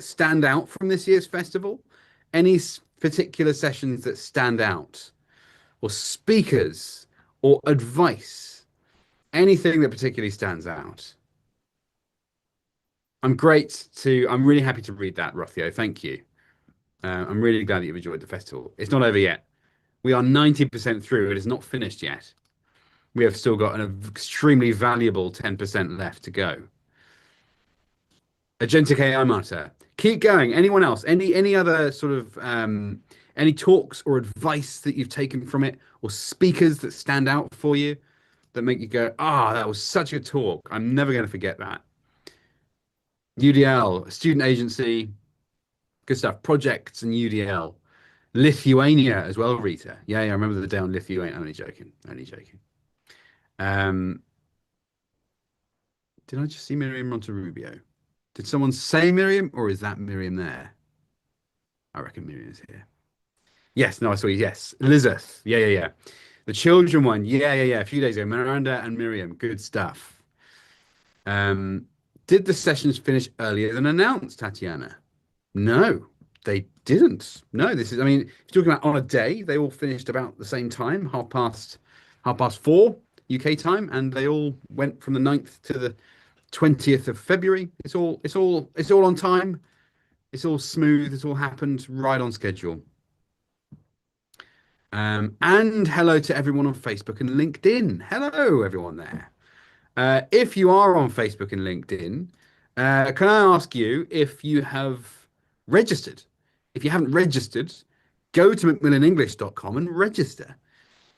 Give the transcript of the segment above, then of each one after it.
stand out from this year's festival? Any particular sessions that stand out, or speakers, or advice? Anything that particularly stands out? I'm really happy to read that, Rothio. Thank you. I'm really glad that you've enjoyed the festival. It's not over yet. We are 90% through. It is not finished yet. We have still got an extremely valuable 10% left to go. Agentic AI Marta. Keep going. Anyone else? Any other sort of any talks or advice that you've taken from it, or speakers that stand out for you that make you go, ah, that was such a talk. I'm never going to forget that. UDL, student agency, good stuff. Projects and UDL. Lithuania as well, Rita. Yeah, I remember the day on Lithuania. Only joking. Only joking. Um, did I just see Miriam Monterubio? Did someone say Miriam, or is that Miriam there? I reckon Miriam's here. Yes, no, I saw you. Yes, Elizabeth. Yeah. The children one. Yeah. A few days ago, Miranda and Miriam. Good stuff. Did the sessions finish earlier than announced, Tatiana? No, they didn't. No, I mean, if you're talking about on a day, they all finished about the same time, half past 4 UK time, and they all went from the 9th to the 20th of February. It's all on time. It's all smooth. It's all happened right on schedule. And hello to everyone on Facebook and LinkedIn. Hello, everyone there. If you are on Facebook and LinkedIn, can I ask you if you have registered? If you haven't registered, go to macmillanenglish.com and register.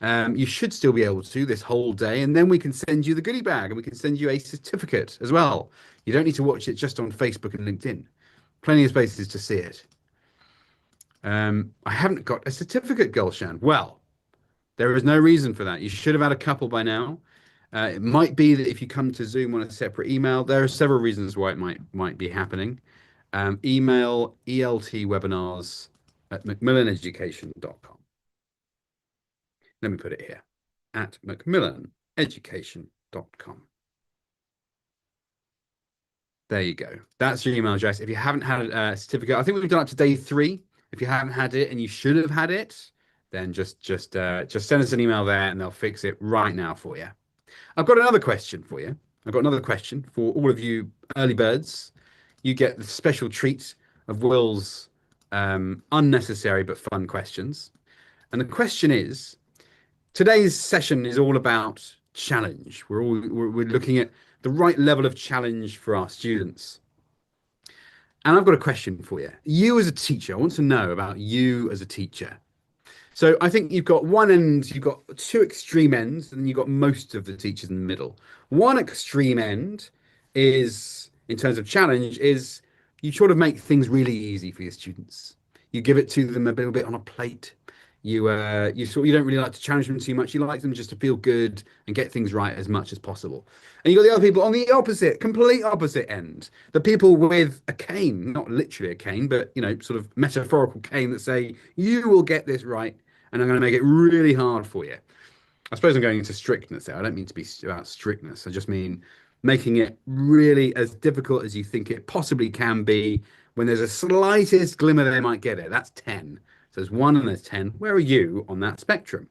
You should still be able to this whole day, and then we can send you the goodie bag and we can send you a certificate as well. You don't need to watch it just on Facebook and LinkedIn. Plenty of spaces to see it. I haven't got a certificate, Gulshan. Well, there is no reason for that. You should have had a couple by now. It might be that if you come to Zoom on a separate email, there are several reasons why it might be happening. Email eltwebinars@macmillaneducation.com. Let me put it here, at macmillaneducation.com. There you go. That's your email address. If you haven't had a certificate, I think we've done up to day 3. If you haven't had it and you should have had it, then just send us an email there and they'll fix it right now for you. I've got another question for you. I've got another question for all of you early birds. You get the special treat of Will's unnecessary but fun questions. And the question is, today's session is all about challenge. We're looking at the right level of challenge for our students. And I've got a question for you. You as a teacher, I want to know about you as a teacher. So I think you've got one end, you've got 2 extreme ends, and you've got most of the teachers in the middle. One extreme end is, in terms of challenge, is you sort of make things really easy for your students. You give it to them a little bit on a plate. You don't really like to challenge them too much. You like them just to feel good and get things right as much as possible. And you've got the other people on the opposite, complete opposite end. The people with a cane, not literally a cane, but sort of metaphorical cane, that say, you will get this right, and I'm going to make it really hard for you. I suppose I'm going into strictness there. I don't mean to be about strictness. I just mean making it really as difficult as you think it possibly can be. When there's a slightest glimmer they might get it. That's 10. So there's 1 and there's 10. Where are you on that spectrum?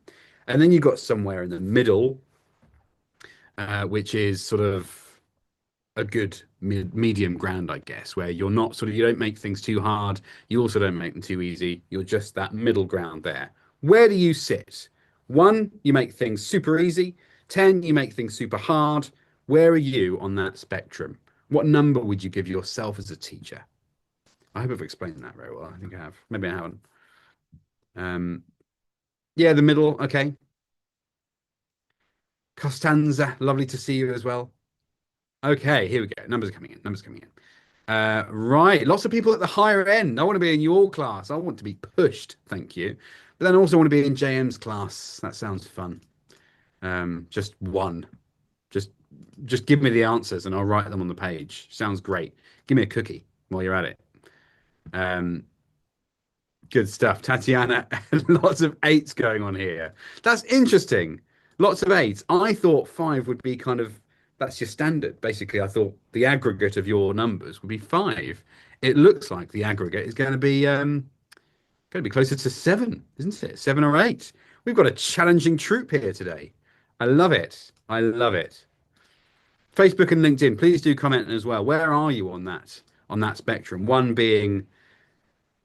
And then you've got somewhere in the middle, which is sort of a good medium ground, I guess, where you're not you don't make things too hard. You also don't make them too easy. You're just that middle ground there. Where do you sit? 1, you make things super easy. 10, you make things super hard. Where are you on that spectrum? What number would you give yourself as a teacher? I hope I've explained that very well. I think I have. Maybe I haven't. Yeah, the middle. Okay. Costanza, lovely to see you as well. Okay, here we go. Numbers are coming in. Right. Lots of people at the higher end. I want to be in your class. I want to be pushed. Thank you. But then I also want to be in JM's class. That sounds fun. Just one. Just give me the answers and I'll write them on the page. Sounds great. Give me a cookie while you're at it. Good stuff, Tatiana. Lots of 8s going on here. That's interesting. Lots of 8s. I thought 5 would be kind of That's your standard. Basically, I thought the aggregate of your numbers would be 5. It looks like the aggregate is going to be closer to 7, isn't it? 7 or 8. We've got a challenging troop here today. I love it. I love it. Facebook and LinkedIn, please do comment as well. Where are you on that spectrum? One being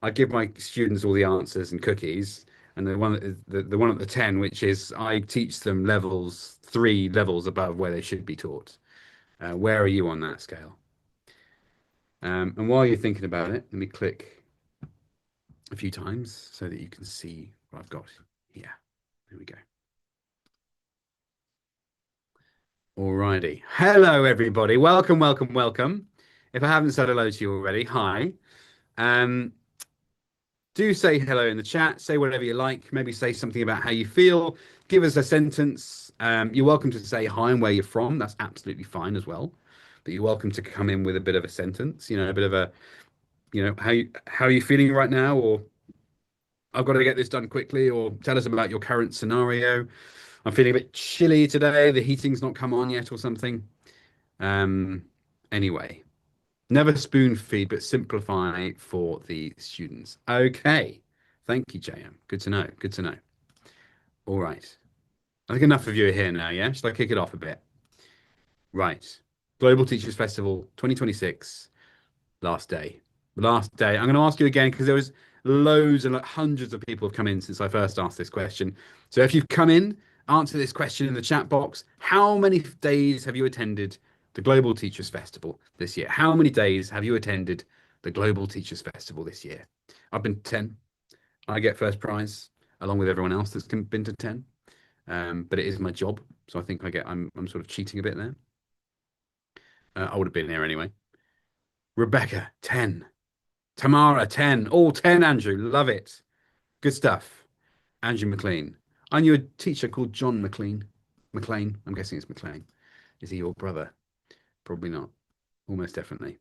I give my students all the answers and cookies, and the one at the 10, which is I teach them 3 levels above where they should be taught. Where are you on that scale? And while you're thinking about it, let me click a few times so that you can see what I've got here. There we go. Alrighty. Hello, everybody. Welcome, welcome, welcome. If I haven't said hello to you already, hi. Do say hello in the chat. Say whatever you like. Maybe say something about how you feel. Give us a sentence. You're welcome to say hi and where you're from. That's absolutely fine as well. But you're welcome to come in with a bit of a sentence. A bit of a, how are you feeling right now, or I've got to get this done quickly, or tell us about your current scenario. I'm feeling a bit chilly today. The heating's not come on yet, or something. Anyway. Never spoon feed, but simplify for the students. Okay. Thank you, JM. Good to know. Good to know. All right. I think enough of you are here now, yeah? Shall I kick it off a bit? Right. Global Teachers Festival 2026. Last day. Last day. I'm going to ask you again because there was loads and hundreds of people have come in since I first asked this question. So if you've come in, answer this question in the chat box. How many days have you attended the Global Teachers Festival this year? How many days have you attended the Global Teachers Festival this year? I've been to 10. I get first prize along with everyone else that's been to 10. But it is my job, so I think I'm sort of cheating a bit there. I would have been there anyway. Rebecca, 10. Tamara, 10. All 10, Andrew. Love it. Good stuff. Andrew McLean. I knew a teacher called John McLean. McLean. I'm guessing it's McLean. Is he your brother? Probably not. Almost definitely.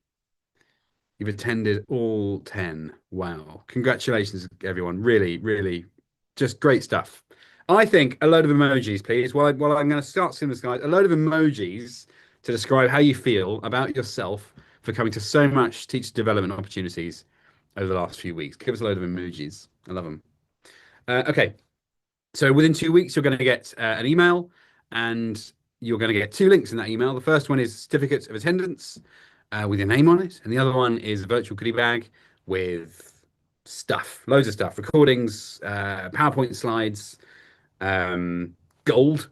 You've attended all 10. Wow. Congratulations, everyone. Really, really just great stuff. I think a load of emojis, please. Well, I'm going to start seeing this, guys. A load of emojis to describe how you feel about yourself for coming to so much teacher development opportunities over the last few weeks. Give us a load of emojis. I love them. Okay. So within 2 weeks, you're going to get an email, and you're going to get 2 links in that email. The first one is certificates of attendance with your name on it. And the other one is a virtual goodie bag with stuff, loads of stuff, recordings, PowerPoint slides, gold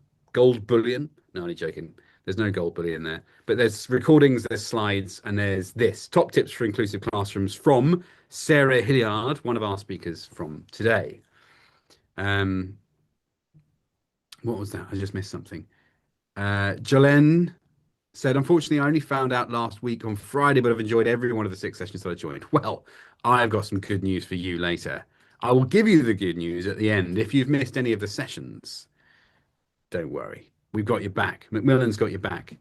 bullion. No, only joking. There's no gold bullion there. But there's recordings, there's slides, and there's this. Top tips for inclusive classrooms from Sarah Hillyard, one of our speakers from today. What was that? I just missed something. Jolene said, unfortunately, I only found out last week on Friday, but I've enjoyed every one of the 6 sessions that I joined. Well, I've got some good news for you later. I will give you the good news at the end. If you've missed any of the sessions, don't worry. We've got your back. Macmillan's got your back.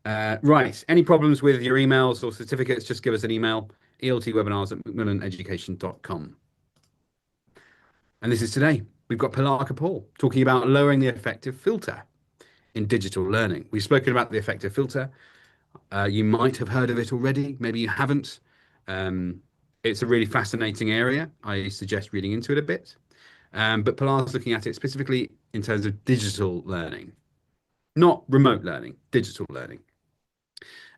Right. Any problems with your emails or certificates, just give us an email, eltwebinars@macmillaneducation.com. And this is today. We've got Pilar Capaul talking about lowering the effective filter in digital learning. We've spoken about the effective filter. You might have heard of it already. Maybe you haven't. It's a really fascinating area. I suggest reading into it a bit. But Pilar's looking at it specifically in terms of digital learning, not remote learning, digital learning.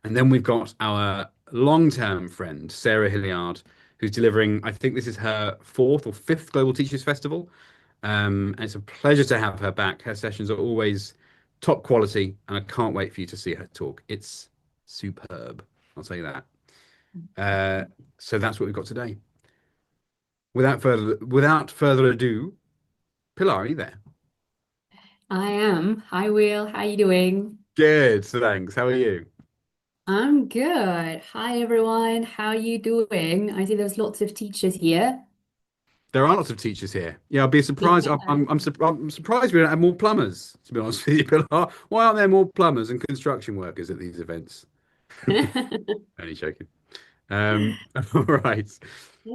And then we've got our long-term friend, Sarah Hillyard, who's delivering, I think this is her 4th or 5th Global Teachers Festival. And it's a pleasure to have her back. Her sessions are always top quality, and I can't wait for you to see her talk. It's superb. I'll say that. So that's what we've got today. Without further ado, Pilar, are you there? I am. Hi, Will. How you doing? Good, thanks. How are you? I'm good. Hi, everyone. How you doing? I see there's lots of teachers here. There are lots of teachers here. Yeah, I'd be surprised. Yeah. I'm surprised we don't have more plumbers, to be honest with you, Pilar. Why aren't there more plumbers and construction workers at these events? Only joking. All right.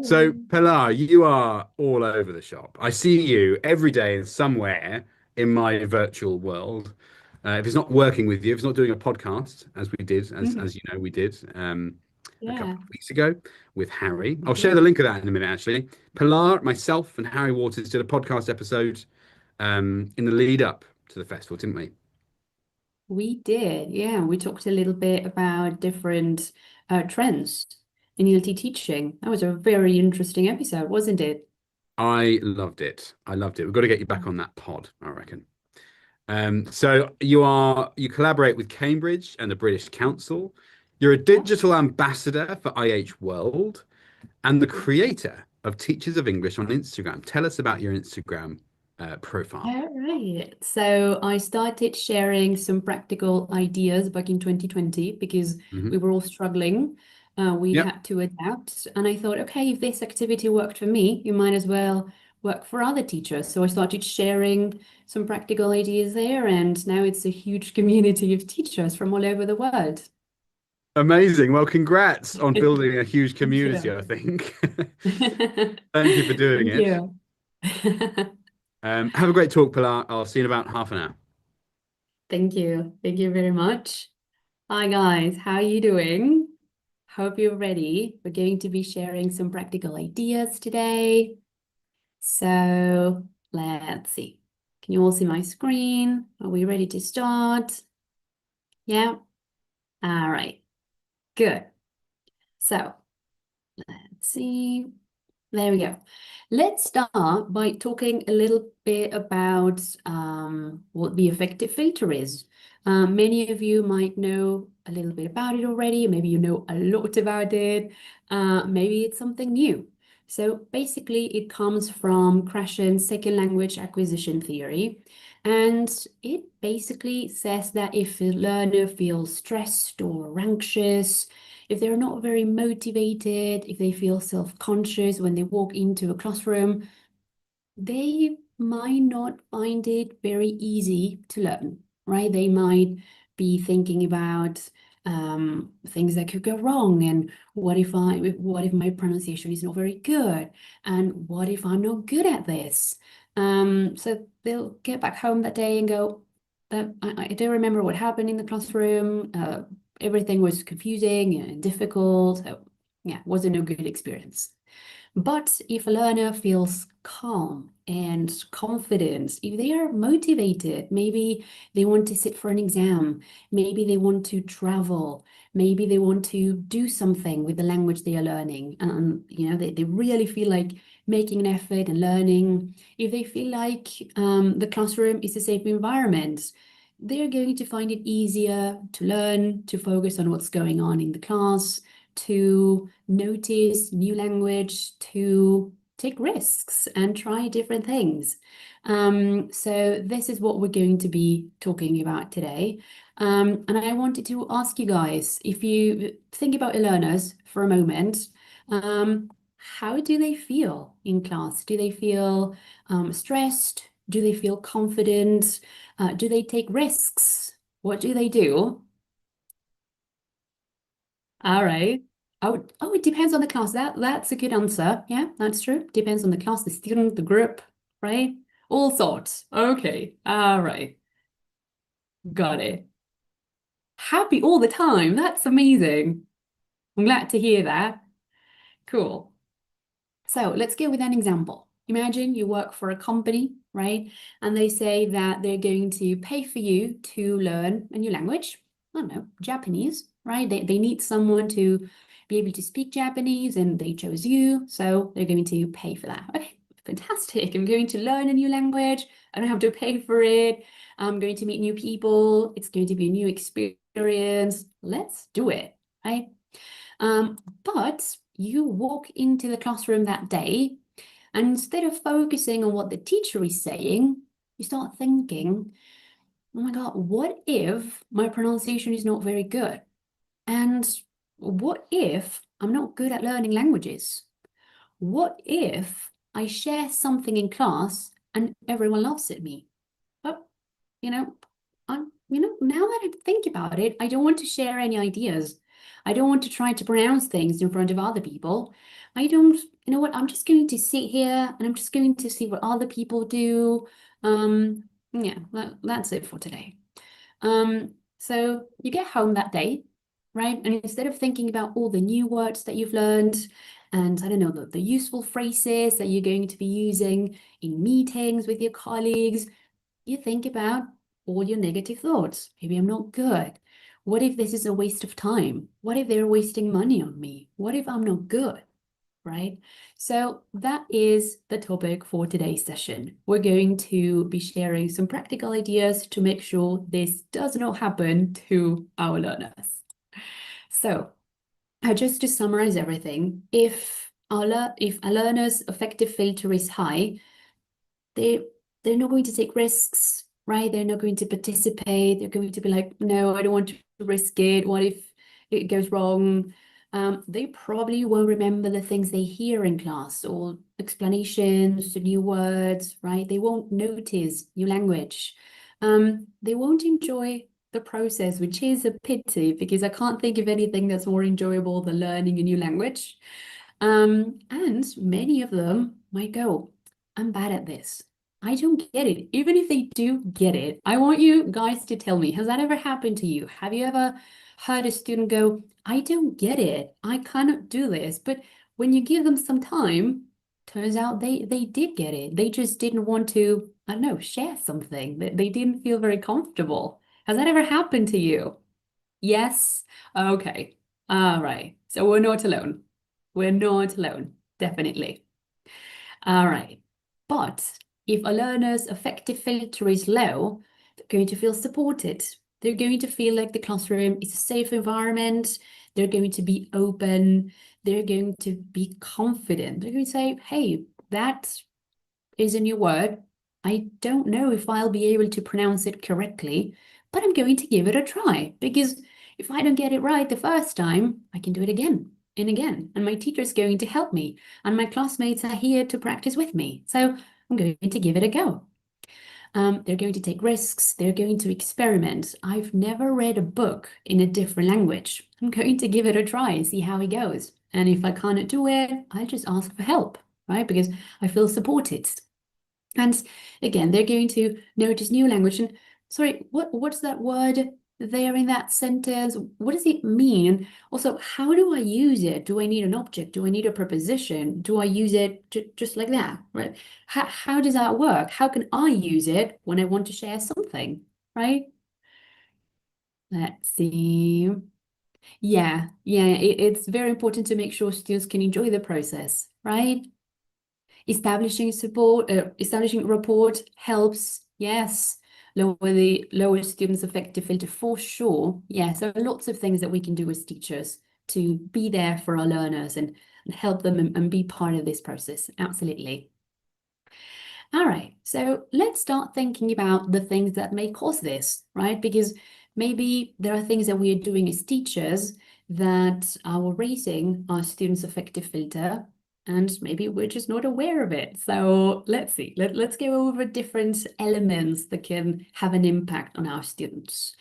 So, Pilar, you are all over the shop. I see you every day somewhere in my virtual world. If it's not working with you, if it's not doing a podcast, as we did, Mhm. as you know, we did a couple Yeah, of weeks ago with Harry. we I'll share did. the link of that in a minute, actually. Pilar, myself, and Harry Waters did a podcast episode in the lead up to the festival, didn't we? We did. Yeah, we talked a little bit about different trends in ELT teaching. That was a very interesting episode, wasn't it? I loved it. I loved it. We've got to get you Yeah. back on that pod, I reckon. So you collaborate with Cambridge and the British Council. You're a Yeah. digital ambassador for IH World and the creator of Teachers of English on Instagram. Tell us about your Instagram profile. All right. So I started sharing some practical ideas back in 2020 because we Hmm. were all struggling. We Yep. had to adapt. And I thought, okay, if this activity worked for me, you might as well work for other teachers. So I started sharing some practical ideas there. And now it's a huge community of teachers from all over the world. Amazing. Well, congrats on building a huge Thank community, you. I think. Thank you for doing Thank it. you. Have a great talk, Pilar. I'll see you in about half an hour. Thank you. Thank you very much. Hi guys, how are you doing? Hope you're ready. We're going to be sharing some practical ideas today. So let's see. Can you all see my screen? Are we ready to start? Yeah. All right. Good. So let's see. There we go. Let's start by talking a little bit about what the effective filter is. Many of you might know a little bit about it already. Maybe you know a lot about it. Maybe it's something new. So basically, it comes from Krashen's second language acquisition theory. And it basically says that if a learner feels stressed or anxious, if they're not very motivated, if they feel self-conscious when they walk into a classroom, they might not find it very easy to learn, right? They might be thinking about things that could go wrong, and what if my pronunciation is not very good, and what if I'm not good at this? So they'll get back home that day and go, that I don't remember what happened in the classroom. Everything was confusing and difficult. So yeah, wasn't a good experience. But if a learner feels calm and confident, if they are motivated, maybe they want to sit for an exam, maybe they want to travel, maybe they want to do something with the language they are learning, and they really feel like making an effort and learning. If they feel like the classroom is a safe environment, they're going to find it easier to learn, to focus on what's going on in the class, to notice new language, to take risks and try different things. So this is what we're going to be talking about today. And I wanted to ask you guys, if you think about your learners for a moment, how do they feel in class? Do they feel stressed? Do they feel confident? Do they take risks? What do they do? All right. Oh, it depends on the class. That's a good answer. Yeah, that's true. Depends on the class, the student, the group, right? All sorts. Okay. All right. Got it. Happy all the time. That's amazing. I'm glad to hear that. Cool. So let's go with an example. Imagine you work for a company, right? And they say that they're going to pay for you to learn a new language. I don't know, Japanese, right? They need someone to be able to speak Japanese and they chose you. So they're going to pay for that. Okay, fantastic. I'm going to learn a new language. I don't have to pay for it. I'm going to meet new people. It's going to be a new experience. Let's do it, right? But you walk into the classroom that day, and instead of focusing on what the teacher is saying, you start thinking, oh my God, what if my pronunciation is not very good? And what if I'm not good at learning languages? What if I share something in class and everyone laughs at me? But you know, now that I think about it, I don't want to share any ideas. I don't want to try to pronounce things in front of other people. I don't, you know what, I'm just going to sit here and I'm just going to see what other people do. Yeah, that's it for today. So you get home that day, right? And instead of thinking about all the new words that you've learned and I don't know, the useful phrases that you're going to be using in meetings with your colleagues, you think about all your negative thoughts. Maybe I'm not good. What if this is a waste of time? What if they're wasting money on me? What if I'm not good? Right? So that is the topic for today's session. We're going to be sharing some practical ideas to make sure this does not happen to our learners. So just to summarize everything, if a learner's affective filter is high, they're not going to take risks, right? They're not going to participate. They're going to be like, no, I don't want to risk it. What if it goes wrong? They probably won't remember the things they hear in class or explanations to new words, right? They won't notice new language. They won't enjoy the process, which is a pity because I can't think of anything that's more enjoyable than learning a new language. And many of them might go, I'm bad at this. I don't get it. Even if they do get it, I want you guys to tell me, has that ever happened to you? Have you ever heard a student go, I don't get it. I cannot do this. But when you give them some time, turns out they did get it. They just didn't want to, I don't know, share something. They didn't feel very comfortable. Has that ever happened to you? Yes? Okay. All right. So we're not alone. We're not alone, definitely. All right. But if a learner's affective filter is low, they're going to feel supported. They're going to feel like the classroom is a safe environment. They're going to be open. They're going to be confident. They're going to say, hey, that is a new word. I don't know if I'll be able to pronounce it correctly, but I'm going to give it a try because if I don't get it right the first time, I can do it again and again. And my teacher's going to help me, and my classmates are here to practice with me. So I'm going to give it a go. They're going to take risks. They're going to experiment. I've never read a book in a different language. I'm going to give it a try and see how it goes. And if I can't do it, I'll just ask for help, right? Because I feel supported. And again, they're going to notice new language. And sorry, what's that word there in that sentence? What does it mean? Also, how do I use it? Do I need an object? Do I need a preposition? Do I use it just like that, right? How does that work? How can I use it when I want to share something, right? Let's see. Yeah, it's very important to make sure students can enjoy the process, right? Establishing rapport helps, yes. Lower students' affective filter for sure. Yes, there are lots of things that we can do as teachers to be there for our learners and help them and be part of this process. Absolutely. All right, so let's start thinking about the things that may cause this, right? Because maybe there are things that we are doing as teachers that are raising our students' affective filter, and maybe we're just not aware of it. So let's see. Let's go over different elements that can have an impact on our students.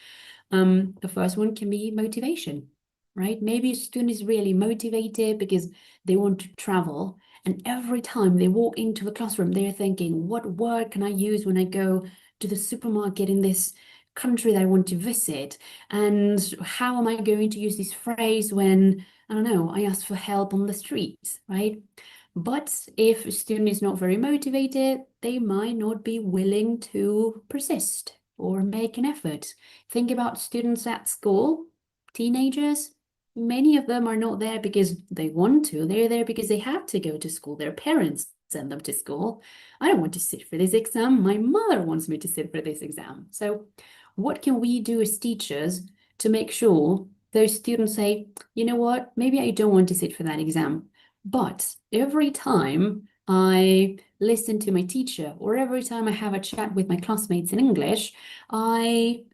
The first one can be motivation, right? Maybe a student is really motivated because they want to travel. And every time they walk into a classroom, they're thinking, what word can I use when I go to the supermarket in this country that I want to visit? And how am I going to use this phrase when, I don't know, I ask for help on the streets, right? But if a student is not very motivated, they might not be willing to persist or make an effort. Think about students at school, teenagers. Many of them are not there because they want to. They're there because they have to go to school. Their parents send them to school. I don't want to sit for this exam. My mother wants me to sit for this exam. So what can we do as teachers to make sure those students say, you know what, maybe I don't want to sit for that exam, but every time I listen to my teacher or every time I have a chat with my classmates in English, I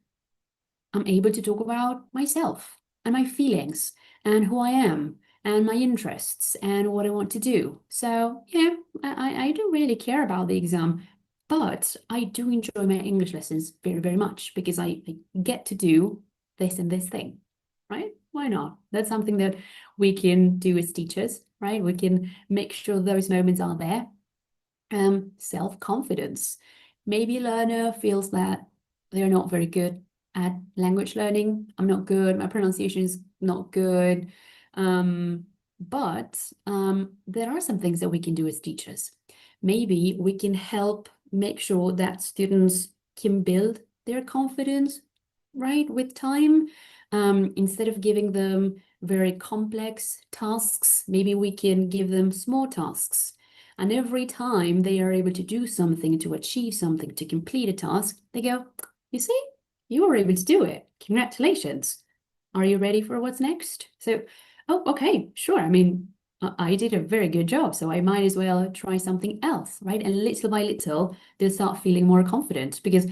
am able to talk about myself and my feelings and who I am and my interests and what I want to do. So yeah, I don't really care about the exam, but I do enjoy my English lessons very, very much because I get to do this and this thing, right? Why not? That's something that we can do as teachers, right? We can make sure those moments are there. Self-confidence. Maybe a learner feels that they're not very good at language learning. I'm not good. My pronunciation is not good. But there are some things that we can do as teachers. Maybe we can help make sure that students can build their confidence, right, with time. Instead of giving them very complex tasks, maybe we can give them small tasks. And every time they are able to do something, to achieve something, to complete a task, they go, you see, you were able to do it. Congratulations. Are you ready for what's next? So, oh, okay, sure. I mean, I did a very good job, so I might as well try something else, right? And little by little, they'll start feeling more confident because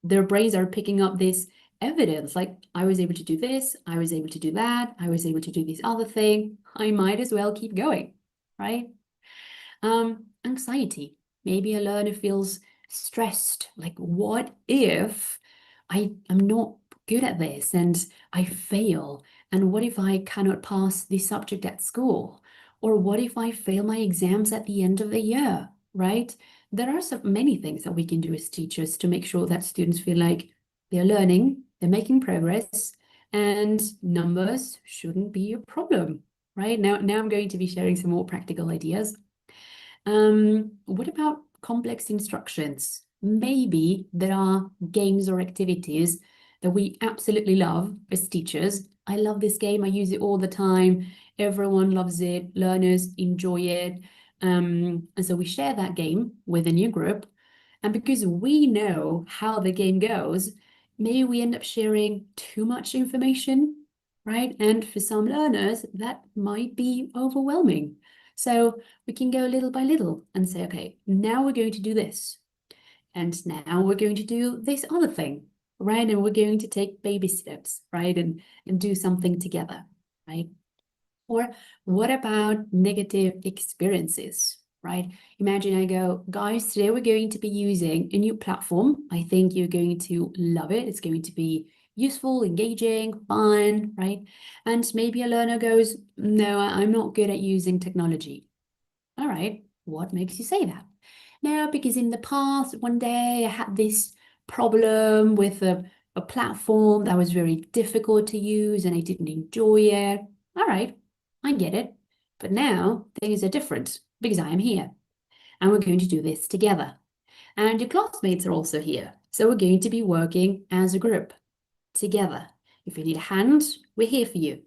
their brains are picking up this evidence, like I was able to do this, I was able to do that, I was able to do this other thing. I might as well keep going, right? Anxiety. Maybe a learner feels stressed, like what if I'm not good at this and I fail? And what if I cannot pass this subject at school? Or what if I fail my exams at the end of the year, right? There are so many things that we can do as teachers to make sure that students feel like they're learning, they're making progress, and numbers shouldn't be a problem, right? Now I'm going to be sharing some more practical ideas. What about complex instructions? Maybe there are games or activities that we absolutely love as teachers. I love this game. I use it all the time. Everyone loves it. Learners enjoy it. And so we share that game with a new group. And because we know how the game goes, maybe we end up sharing too much information, right? And for some learners, that might be overwhelming. So we can go little by little and say, okay, now we're going to do this. And now we're going to do this other thing, right? And we're going to take baby steps, right? And do something together, right? Or what about negative experiences, right? Imagine I go, guys, today we're going to be using a new platform. I think you're going to love it. It's going to be useful, engaging, fun, right? And maybe a learner goes, no, I'm not good at using technology. All right, what makes you say that? No, because in the past, one day I had this problem with a platform that was very difficult to use and I didn't enjoy it. All right, I get it. But now things are different because I am here and we're going to do this together. And your classmates are also here. So we're going to be working as a group together. If you need a hand, we're here for you,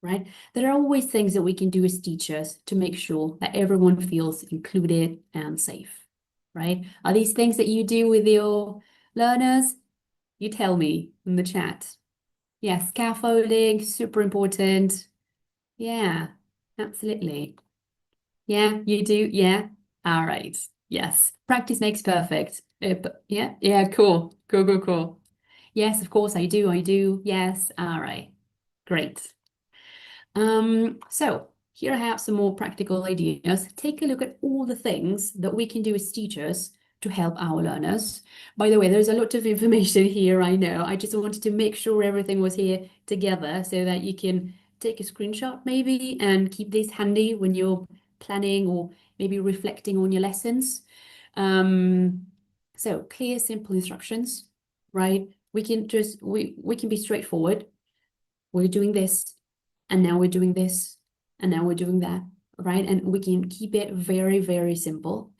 right? There are always things that we can do as teachers to make sure that everyone feels included and safe, right? Are these things that you do with your learners? You tell me in the chat. Yeah, scaffolding, super important. Yeah, absolutely. Yeah, you do. Yeah. All right. Yes. Practice makes perfect. Yeah. Yeah. Cool. Cool. Cool. Cool. Yes, of course I do. I do. Yes. All right. Great. So here I have some more practical ideas. Take a look at all the things that we can do as teachers to help our learners. By the way, there's a lot of information here, I know. I just wanted to make sure everything was here together so that you can take a screenshot maybe and keep this handy when you're planning or maybe reflecting on your lessons. So clear, simple instructions, right? We can be straightforward. We're doing this, and now we're doing this, and now we're doing that, right? And we can keep it very, very simple.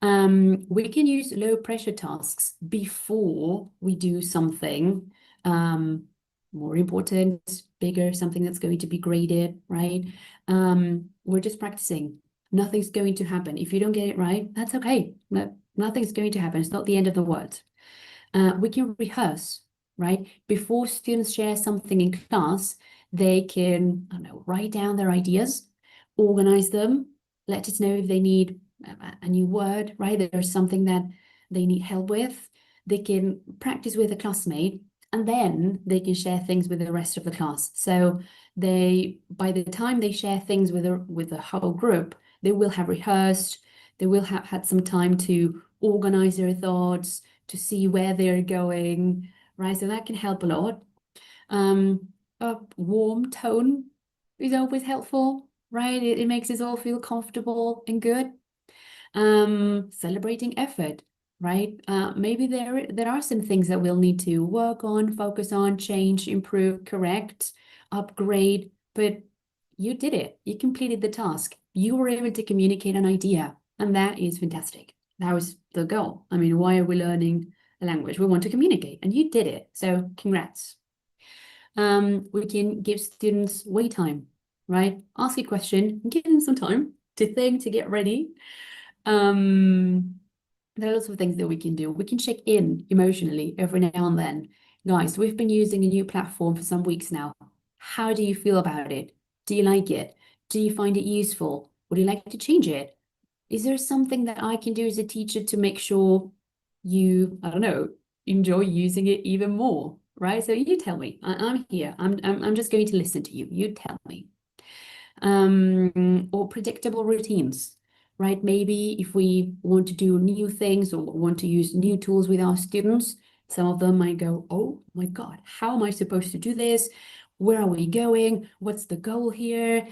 We can use low pressure tasks before we do something more important, bigger, something that's going to be graded, right? We're just practicing. Nothing's going to happen. If you don't get it right, that's okay. Nothing's going to happen. It's not the end of the world. We can rehearse, right? Before students share something in class, they can, I don't know, write down their ideas, organize them, let us know if they need a new word, right? There's something that they need help with. They can practice with a classmate and then they can share things with the rest of the class. So by the time they share things with the whole group, they will have rehearsed, they will have had some time to organize their thoughts, to see where they're going, right? So that can help a lot. A warm tone is always helpful, right? It makes us all feel comfortable and good. Celebrating effort, right? Maybe there are some things that we'll need to work on, focus on, change, improve, correct, upgrade, but you did it. You completed the task. You were able to communicate an idea, and that is fantastic. That was the goal. I mean, why are we learning a language? We want to communicate, and you did it. So congrats. We can give students wait time, right? Ask a question, give them some time to think, to get ready. There are lots of things that we can do. We can check in emotionally every now and then. Guys, we've been using a new platform for some weeks now. How do you feel about it? Do you like it? Do you find it useful? Would you like to change it? Is there something that I can do as a teacher to make sure you, I don't know, enjoy using it even more, right? So you tell me. I'm here. I'm just going to listen to you. You tell me. Or predictable routines, right? Maybe if we want to do new things or want to use new tools with our students, some of them might go, oh my God, how am I supposed to do this? Where are we going? What's the goal here?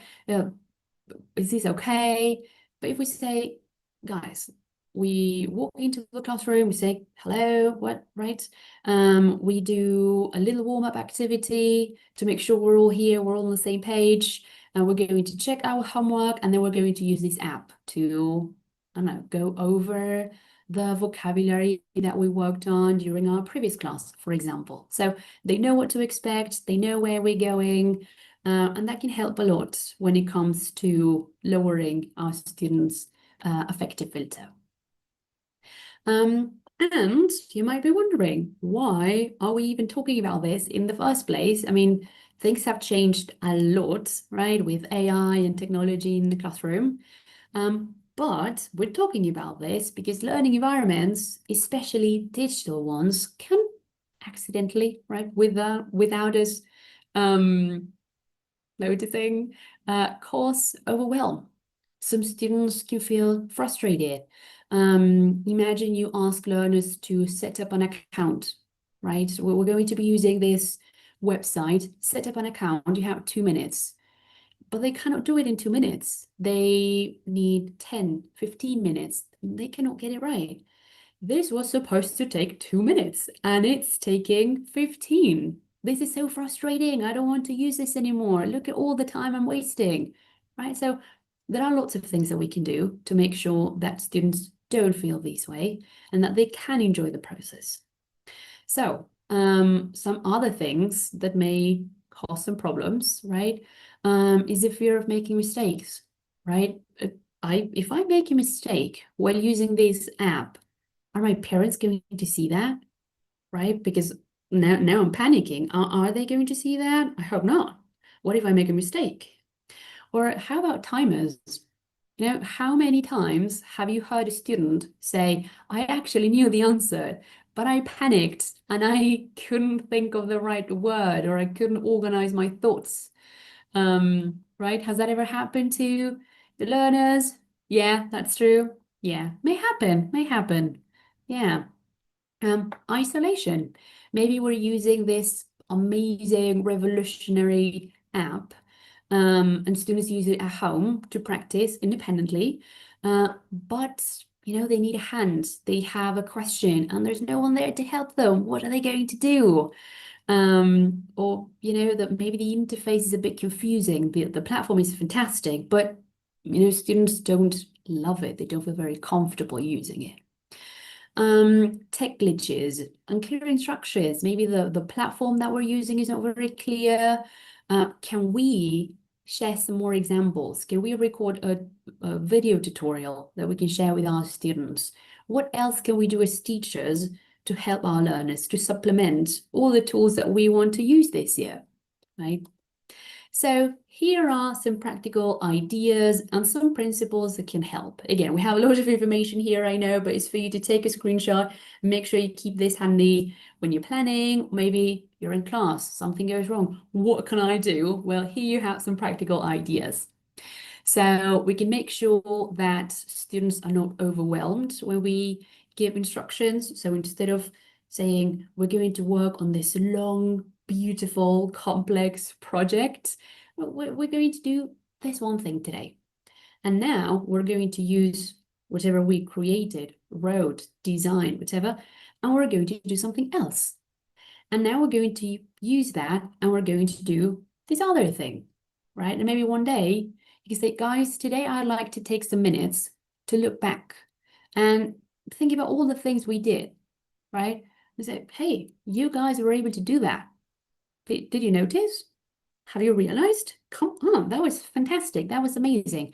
Is this okay? But if we say, guys, we walk into the classroom, we say, hello, what, right? We do a little warm-up activity to make sure we're all here, we're all on the same page, and we're going to check our homework, and then we're going to use this app to, I don't know, go over the vocabulary that we worked on during our previous class, for example. So they know what to expect, they know where we're going, and that can help a lot when it comes to lowering our students' affective filter. And you might be wondering, why are we even talking about this in the first place? I mean, things have changed a lot, right, with AI and technology in the classroom. But we're talking about this because learning environments, especially digital ones, can accidentally, right, without us noticing, cause overwhelm. Some students can feel frustrated. Imagine you ask learners to set up an account, right? So we're going to be using this website, set up an account, you have 2 minutes, but they cannot do it in 2 minutes. They need 10, 15 minutes. They cannot get it right. This was supposed to take 2 minutes and it's taking 15. This is so frustrating. I don't want to use this anymore. Look at all the time I'm wasting, right? So there are lots of things that we can do to make sure that students don't feel this way and that they can enjoy the process. So some other things that may cause some problems, right? Is the fear of making mistakes, right? If I make a mistake while using this app, are my parents going to see that, right? Because now I'm panicking. Are they going to see that? I hope not. What if I make a mistake? Or how about timers? You know, how many times have you heard a student say, I actually knew the answer, but I panicked and I couldn't think of the right word or I couldn't organize my thoughts? Right? Has that ever happened to the learners? Yeah, that's true. Yeah, may happen, may happen. Yeah. Isolation. Maybe we're using this amazing revolutionary app, and students use it at home to practice independently. But you know, they need a hand, they have a question, and there's no one there to help them. What are they going to do? Or you know, that maybe the interface is a bit confusing. The platform is fantastic, but you know, students don't love it. They don't feel very comfortable using it. Tech glitches, unclear instructions. Maybe the platform that we're using is not very clear. Can we share some more examples? Can we record a video tutorial that we can share with our students? What else can we do as teachers to help our learners, to supplement all the tools that we want to use this year, right? So here are some practical ideas and some principles that can help. Again, we have a lot of information here, I know, but it's for you to take a screenshot, make sure you keep this handy when you're planning. Maybe you're in class, something goes wrong. What can I do? Well, here you have some practical ideas. So we can make sure that students are not overwhelmed when we give instructions. So instead of saying we're going to work on this long, beautiful, complex project, we're going to do this one thing today. And now we're going to use whatever we created, wrote, designed, whatever, and we're going to do something else. And now we're going to use that and we're going to do this other thing, right? And maybe one day you can say, guys, today I'd like to take some minutes to look back and think about all the things we did, right? And say, hey, you guys were able to do that. Did you notice? Have you realized? Come on, that was fantastic. That was amazing.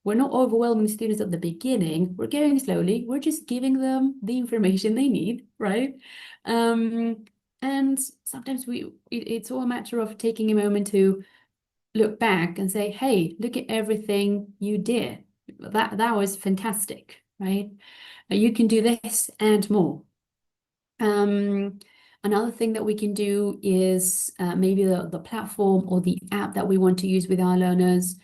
We're not overwhelming students at the beginning. We're going slowly. We're just giving them the information they need, right? And sometimes it's all a matter of taking a moment to look back and say, hey, look at everything you did. That was fantastic, right? You can do this and more. Another thing that we can do is maybe the platform or the app that we want to use with our learners,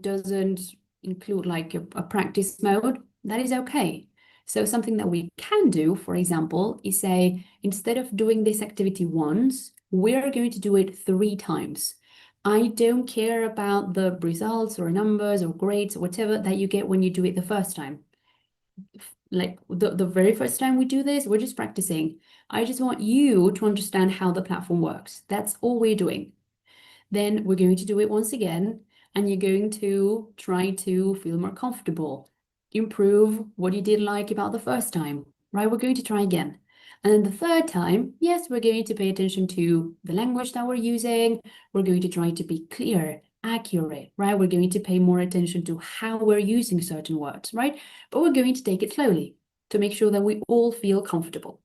doesn't include like a practice mode. That is okay. So something that we can do, for example, is say, instead of doing this activity once, we're going to do it 3 times. I don't care about the results or numbers or grades or whatever that you get when you do it the first time. Like the very first time we do this, we're just practicing. I just want you to understand how the platform works. That's all we're doing. Then we're going to do it once again, and you're going to try to feel more comfortable, improve what you didn't like about the first time, right? We're going to try again. And then the third time, yes, we're going to pay attention to the language that we're using. We're going to try to be clear, accurate, right? We're going to pay more attention to how we're using certain words, right? But we're going to take it slowly to make sure that we all feel comfortable.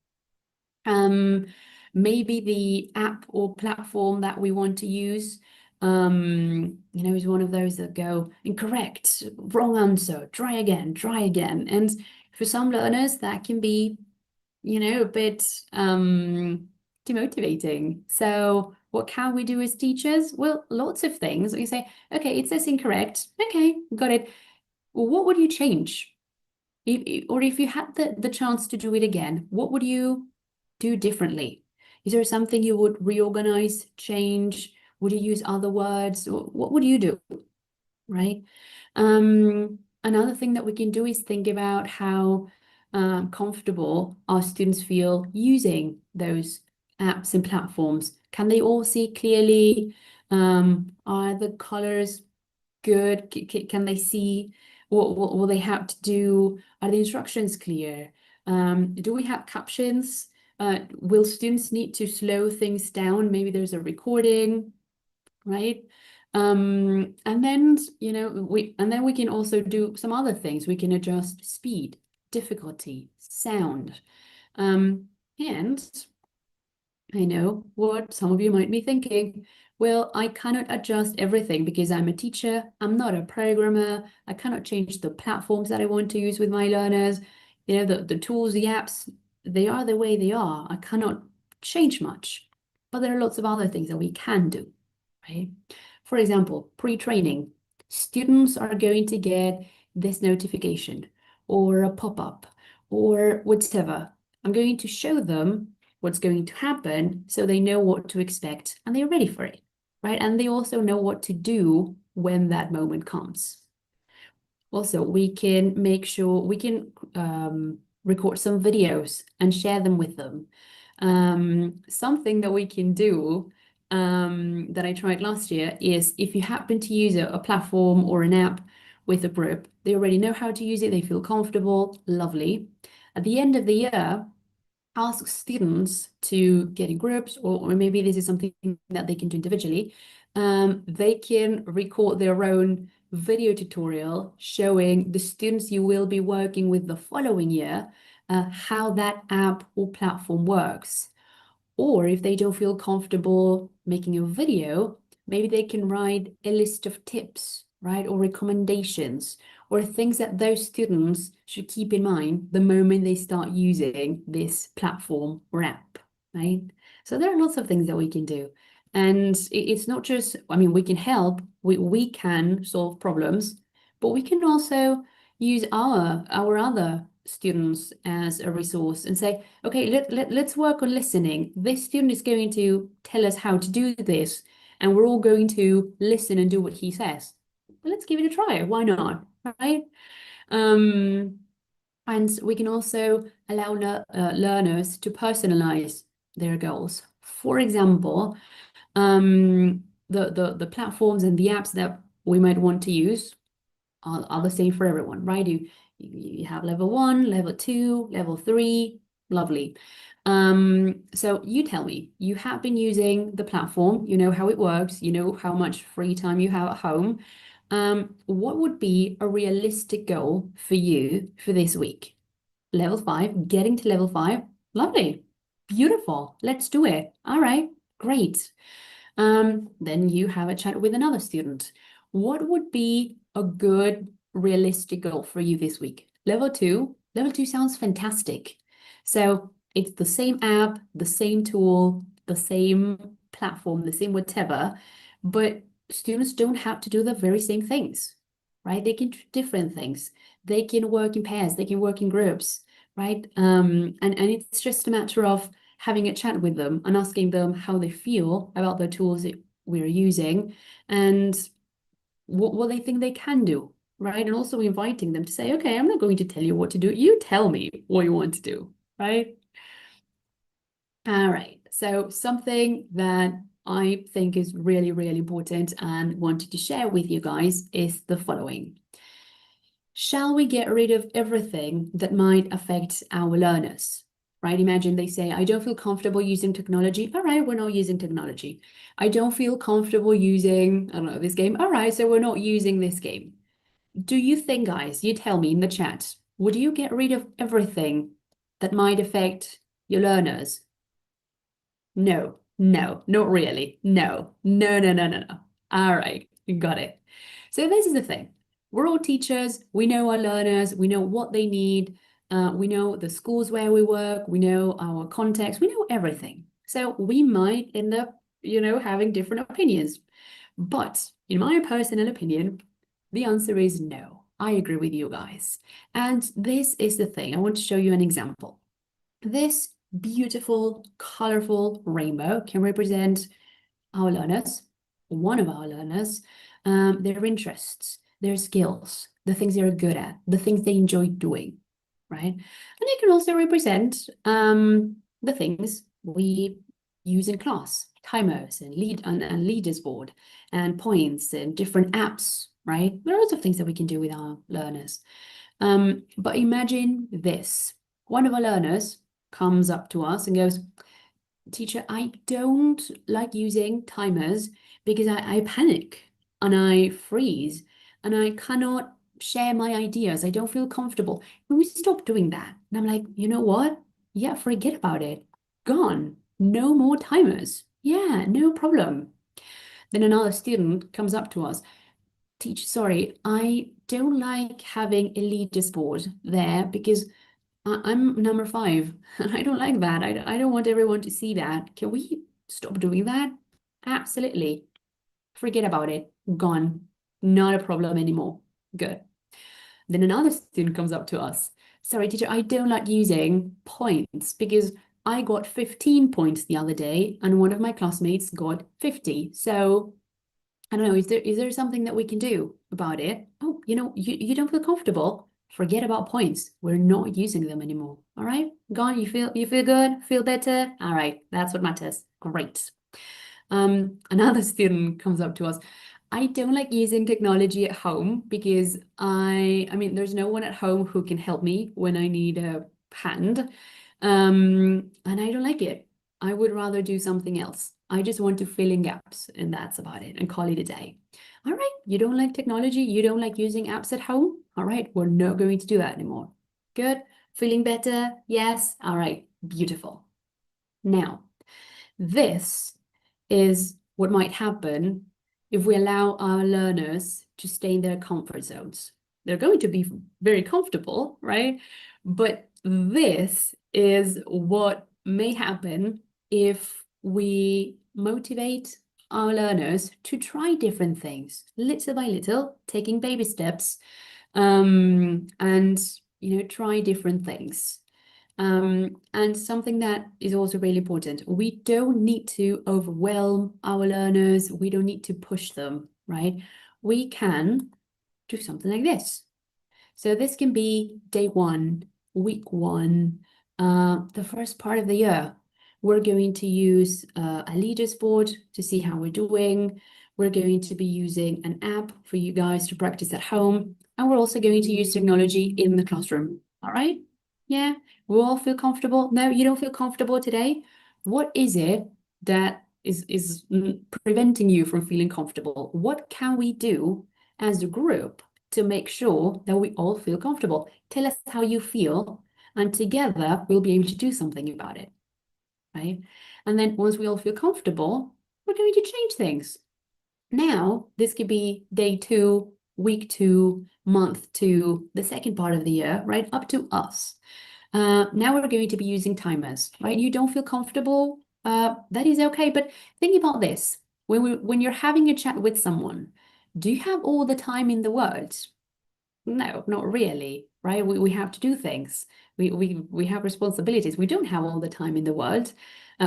Maybe the app or platform that we want to use, is one of those that go incorrect, wrong answer, try again, try again. And for some learners, that can be, a bit demotivating. So what can we do as teachers? Well, lots of things. We say, okay, it says incorrect. Okay, got it. Well, what would you change? Or if you had the chance to do it again, what would you do differently? Is there something you would reorganize, change? Would you use other words? What would you do? Right? Another thing that we can do is think about how comfortable our students feel using those apps and platforms. Can they all see clearly? Are the colors good? Can they see what will they have to do? Are the instructions clear? Do we have captions? Will students need to slow things down? Maybe there's a recording, right? And then, we can also do some other things. We can adjust speed, difficulty, sound. And I know what some of you might be thinking. Well, I cannot adjust everything because I'm a teacher. I'm not a programmer. I cannot change the platforms that I want to use with my learners. The tools, the apps, they are the way they are. I cannot change much. But there are lots of other things that we can do, right? For example, pre-training. Students are going to get this notification or a pop-up or whatever. I'm going to show them what's going to happen so they know what to expect and they're ready for it, right? And they also know what to do when that moment comes. Also, we can make sure we can record some videos and share them with them. Something that we can do that I tried last year is if you happen to use a platform or an app with a group, they already know how to use it, they feel comfortable, lovely. At the end of the year, ask students to get in groups, or maybe this is something that they can do individually. They can record their own video tutorial showing the students you will be working with the following year how that app or platform works. Or if they don't feel comfortable making a video, maybe they can write a list of tips, right? Or recommendations, or things that those students should keep in mind the moment they start using this platform or app, right? So there are lots of things that we can do. And it's not just, we can help, we can solve problems, but we can also use our other students as a resource and say, okay, let's work on listening. This student is going to tell us how to do this, and we're all going to listen and do what he says. Let's give it a try. Why not? Right? Um, and we can also allow learners to personalize their goals. For example, the platforms and the apps that we might want to use are the same for everyone, right? You have level 1, level 2, level 3, lovely. So you tell me, you have been using the platform, you know how it works, you know how much free time you have at home. What would be a realistic goal for you for this week? Level 5, getting to level 5, lovely, beautiful, let's do it. All right, great. Then you have a chat with another student. What would be a good realistic goal for you this week? Level 2. Level 2 sounds fantastic. So it's the same app, the same tool, the same platform, the same whatever, but students don't have to do the very same things, right? They can do different things. They can work in pairs, they can work in groups, right? And it's just a matter of having a chat with them and asking them how they feel about the tools that we're using and what they think they can do, right? And also inviting them to say, okay, I'm not going to tell you what to do. You tell me what you want to do, right? All right. So something that I think is really, really important and wanted to share with you guys is the following. Shall we get rid of everything that might affect our learners? Right? Imagine they say, I don't feel comfortable using technology. All right, we're not using technology. I don't feel comfortable using, I don't know, this game. All right, so we're not using this game. Do you think, guys, you tell me in the chat, would you get rid of everything that might affect your learners? No, no, not really. No, no, no, no, no, no. All right, you got it. So this is the thing. We're all teachers. We know our learners. We know what they need. We know the schools where we work. We know our context. We know everything. So we might end up, having different opinions. But in my personal opinion, the answer is no. I agree with you guys. And this is the thing. I want to show you an example. This beautiful, colorful rainbow can represent our learners, one of our learners, their interests, their skills, the things they're good at, the things they enjoy doing, right? And it can also represent the things we use in class, timers and leaders board and points and different apps, right? There are lots of things that we can do with our learners. But imagine this. One of our learners comes up to us and goes, teacher, I don't like using timers because I panic and I freeze and I cannot share my ideas. I don't feel comfortable. Can we stop doing that? And I'm like, you know what? Yeah, forget about it. Gone. No more timers. Yeah, no problem. Then another student comes up to us. Teacher, sorry, I don't like having a leaders board there because I'm number 5 and I don't like that. I don't want everyone to see that. Can we stop doing that? Absolutely. Forget about it. Gone. Not a problem anymore. Good. Then another student comes up to us. Sorry, teacher, I don't like using points because I got 15 points the other day and one of my classmates got 50. So I don't know, is there something that we can do about it? Oh, you don't feel comfortable. Forget about points. We're not using them anymore. All right, gone. You feel good, feel better. All right, that's what matters. Great. Another student comes up to us. I don't like using technology at home because I mean, there's no one at home who can help me when I need a hand. And I don't like it. I would rather do something else. I just want to fill in gaps, and that's about it, and call it a day. All right, you don't like technology, you don't like using apps at home. All right, we're not going to do that anymore. Good, feeling better? Yes. All right, beautiful. Now, this is what might happen if we allow our learners to stay in their comfort zones. They're going to be very comfortable, right? But this is what may happen if we motivate our learners to try different things, little by little, taking baby steps, and try different things. And something that is also really important, we don't need to overwhelm our learners. We don't need to push them, right? We can do something like this. So this can be day one, week one, the first part of the year. We're going to use a leaders board to see how we're doing. We're going to be using an app for you guys to practice at home. And we're also going to use technology in the classroom. All right? Yeah, we all feel comfortable. No, you don't feel comfortable today. What is it that is preventing you from feeling comfortable? What can we do as a group to make sure that we all feel comfortable? Tell us how you feel, and together we'll be able to do something about it, right? And then once we all feel comfortable, we're going to change things. Now, this could be day two, week two, month two, the second part of the year, right? Up to us. Now we're going to be using timers, right? You don't feel comfortable, that is okay. But think about this. When you're having a chat with someone, do you have all the time in the world? No, not really, right? We have to do things. We have responsibilities. We don't have all the time in the world.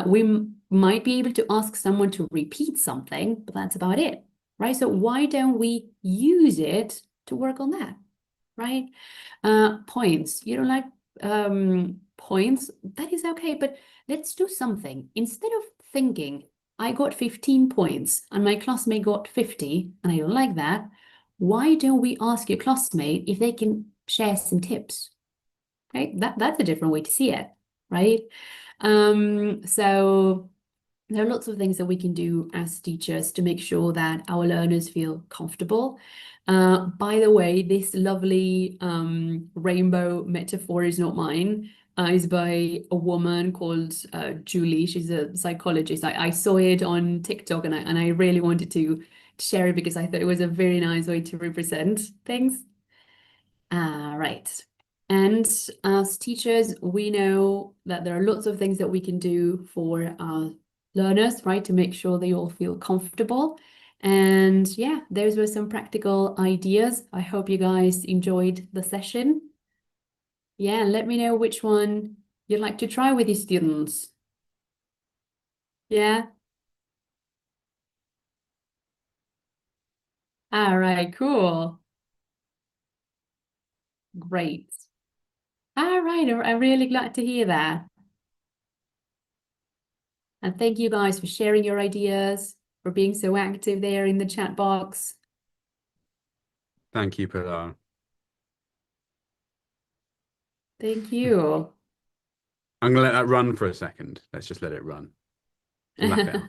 We might be able to ask someone to repeat something, but that's about it, right? So why don't we use it to work on that, right? Points. You don't like points? That is okay, but let's do something. Instead of thinking, I got 15 points and my classmate got 50, and I don't like that, why don't we ask your classmate if they can share some tips? Right? That's a different way to see it, right? So there are lots of things that we can do as teachers to make sure that our learners feel comfortable. By the way, this lovely rainbow metaphor is not mine. Is by a woman called Julie. She's a psychologist. I saw it on TikTok, and I really wanted to share it because I thought it was a very nice way to represent things. Right. And as teachers, we know that there are lots of things that we can do for our learners, right, to make sure they all feel comfortable. And yeah, those were some practical ideas. I hope you guys enjoyed the session. Yeah, and let me know which one you'd like to try with your students. Yeah. All right, cool. Great. All right, I'm really glad to hear that. And thank you guys for sharing your ideas, for being so active there in the chat box. Thank you, Pilar. Thank you. I'm gonna let that run for a second. Let's just let it run. Lap it up.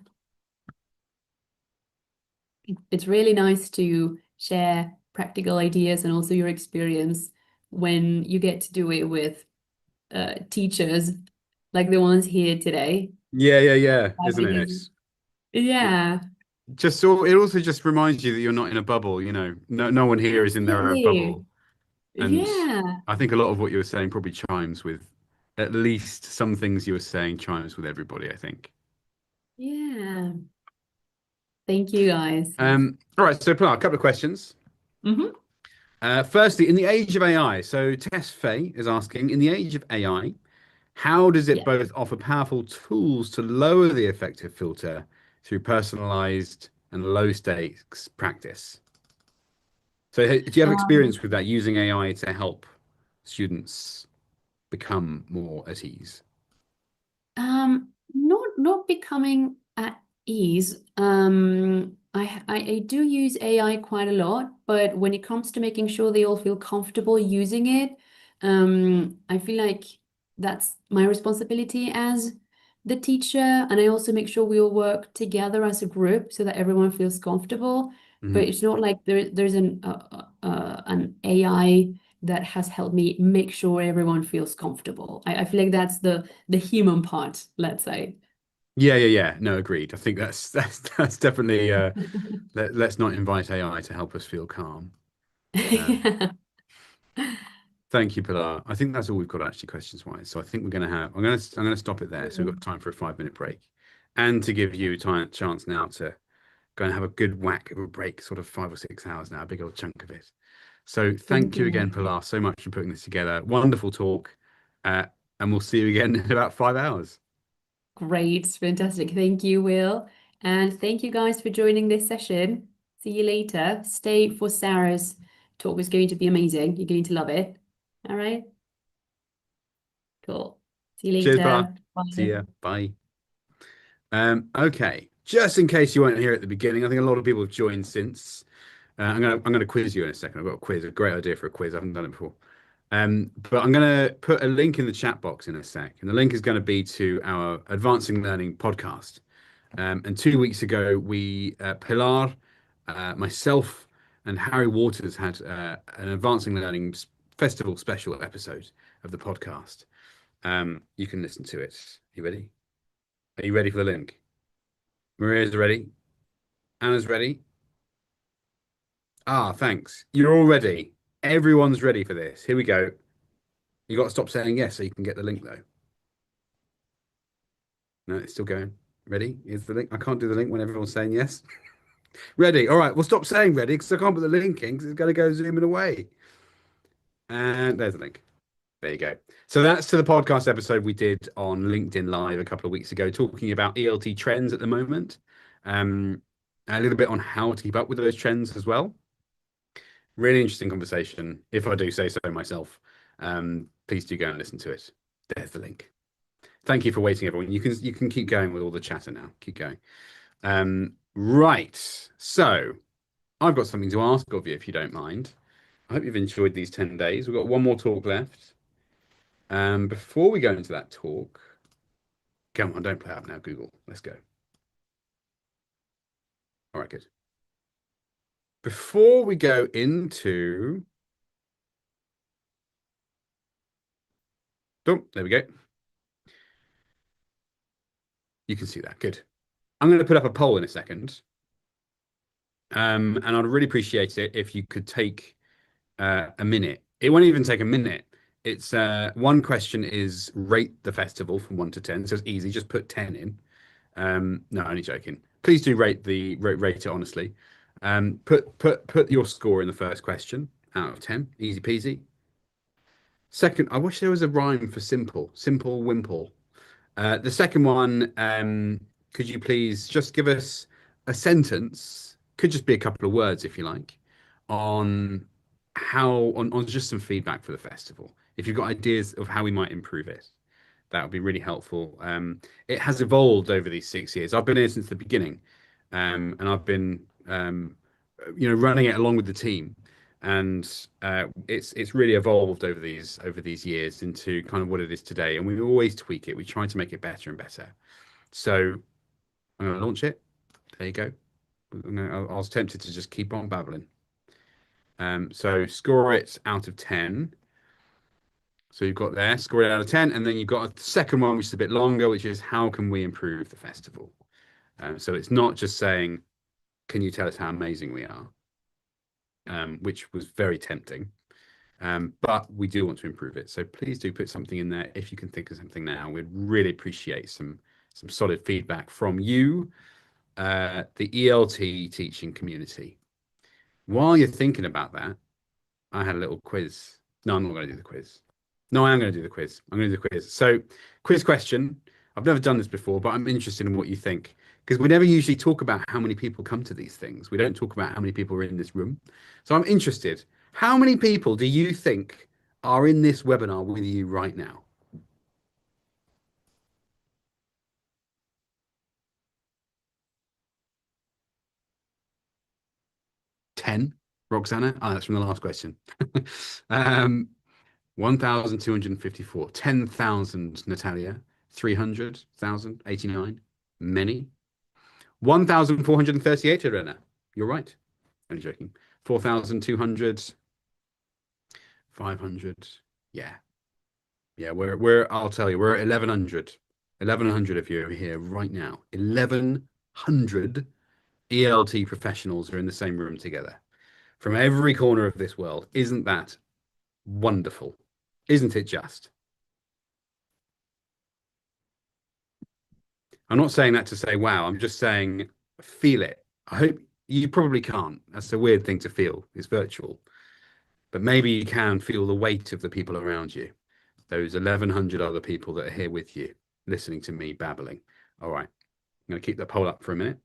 It's really nice to share practical ideas and also your experience when you get to do it with teachers like the ones here today. Yeah, isn't it? Because, yeah, Just so it also just reminds you that you're not in a bubble, you know. No one here is in their absolutely. bubble. And Yeah, I think a lot of what you were saying probably chimes with at least some things you were saying chimes with everybody, I think. yeah. Thank you guys. All right, so Pilar, a couple of questions. Mhm. Firstly, in the age of AI, so Tess Fay is asking, in the age of AI, how does it Yeah. both offer powerful tools to lower the effective filter through personalized and low stakes practice? So, do you have Um, experience with that using AI to help students become more at ease? not becoming at ease. I do use AI quite a lot, but when it comes to making sure they all feel comfortable using it, I feel like that's my responsibility as the teacher, and I also make sure we all work together as a group so that everyone feels comfortable. But Mhm. it's not like there's an AI that has helped me make sure everyone feels comfortable. I feel like that's the human part, let's say. Yeah. No, agreed. I think that's definitely let's not invite AI to help us feel calm. Um, Yeah. thank you, Pilar. I think that's all we've got actually questions wise. So I think we're going to have I'm going to stop it there. So we've got time for a 5 minute break, and to give you time chance now to go and have a good whack of a break, sort of 5 or 6 hours now, a big old chunk of it. So Thank thank you again, you. Pilar, so much for putting this together. Wonderful talk, uh, and we'll see you again in about 5 hours. Great, fantastic. Thank you, Will. And thank you guys for joining this session. See you later. Stay for Sarah's talk is going to be amazing. You're going to love it. All right. Cool. See you Cheers, Pilar. later. See Bye. ya. Bye. Okay. Just in case you weren't here at the beginning, I think a lot of people have joined since. I'm gonna quiz you in a second. I've got a quiz, a great idea for a quiz. I haven't done it before. But I'm gonna put a link in the chat box in a sec, and the link is going to be to our Advancing Learning podcast. And 2 weeks ago, Pilar, myself, and Harry Waters had an Advancing Learning Festival special episode of the podcast. You can listen to it. You ready? Are you ready for the link? Maria's ready. Anna's ready. Ah, thanks. You're all ready. Everyone's ready for this. Here we go. You got to stop saying yes so you can get the link though. No, it's still going. Ready? Here's the link. I can't do the link when everyone's saying yes. Ready. All right. Well, stop saying ready because I can't put the link in because it's going to go zooming away. And there's the link. There you go. So that's to the podcast episode we did on LinkedIn Live a couple of weeks ago, talking about ELT trends at the moment. A little bit on how to keep up with those trends as well. Really interesting conversation, if I do say so myself. Please do go and listen to it. There's the link. Thank you for waiting, everyone. You can keep going with all the chatter now. Keep going. Right. So I've got something to ask of you, if you don't mind. I hope you've enjoyed these 10 days. We've got one more talk left. Before we go into that talk, come on, don't play up now, Google. Let's go. All right, good. Before we go into... Oh, there we go. You can see that. Good. I'm going to put up a poll in a second. And I'd really appreciate it if you could take a minute. It won't even take a minute. It's one question is rate the festival from 1 to 10. So it's easy. Just put 10 in. No, only joking. Please do rate it honestly. Put your score in the first question out of 10. Easy peasy. Second, I wish there was a rhyme for simple. Simple wimple. The second one, could you please just give us a sentence, could just be a couple of words if you like, on on just some feedback for the festival. If you've got ideas of how we might improve it, that would be really helpful. It has evolved over these 6 years. I've been here since the beginning, and I've been running it along with the team. And it's really evolved over these years into kind of what it is today. And we always tweak it. We try to make it better and better. So I'm going to launch it. There you go. I was tempted to just keep on babbling. So score it out of 10. So you've got there, score it out of 10. And then you've got a second one, which is a bit longer, which is how can we improve the festival? So it's not just saying, can you tell us how amazing we are? Which was very tempting. But we do want to improve it. So please do put something in there if you can think of something now. We'd really appreciate some solid feedback from you, the ELT teaching community. While you're thinking about that, I had a little quiz. No, I'm not going to do the quiz. No, I am going to do the quiz. I'm going to do the quiz. So, quiz question. I've never done this before, but I'm interested in what you think. Because we never usually talk about how many people come to these things. We don't talk about how many people are in this room. So I'm interested. How many people do you think are in this webinar with you right now? 10, Roxana? Oh, that's from the last question. 1,254. 10,000, Natalia. 300,000, 89. Many. 1,438, Irena. You're right. Only joking. 4,200. 500. Yeah. Yeah, I'll tell you, we're at 1,100. 1,100 of you are here right now. 1,100 ELT professionals are in the same room together from every corner of this world. Isn't that wonderful? Isn't it just? I'm not saying that to say, wow, I'm just saying, feel it. I hope you probably can't. That's a weird thing to feel. It's virtual. But maybe you can feel the weight of the people around you. Those 1,100 other people that are here with you, listening to me babbling. All right. I'm going to keep the poll up for a minute.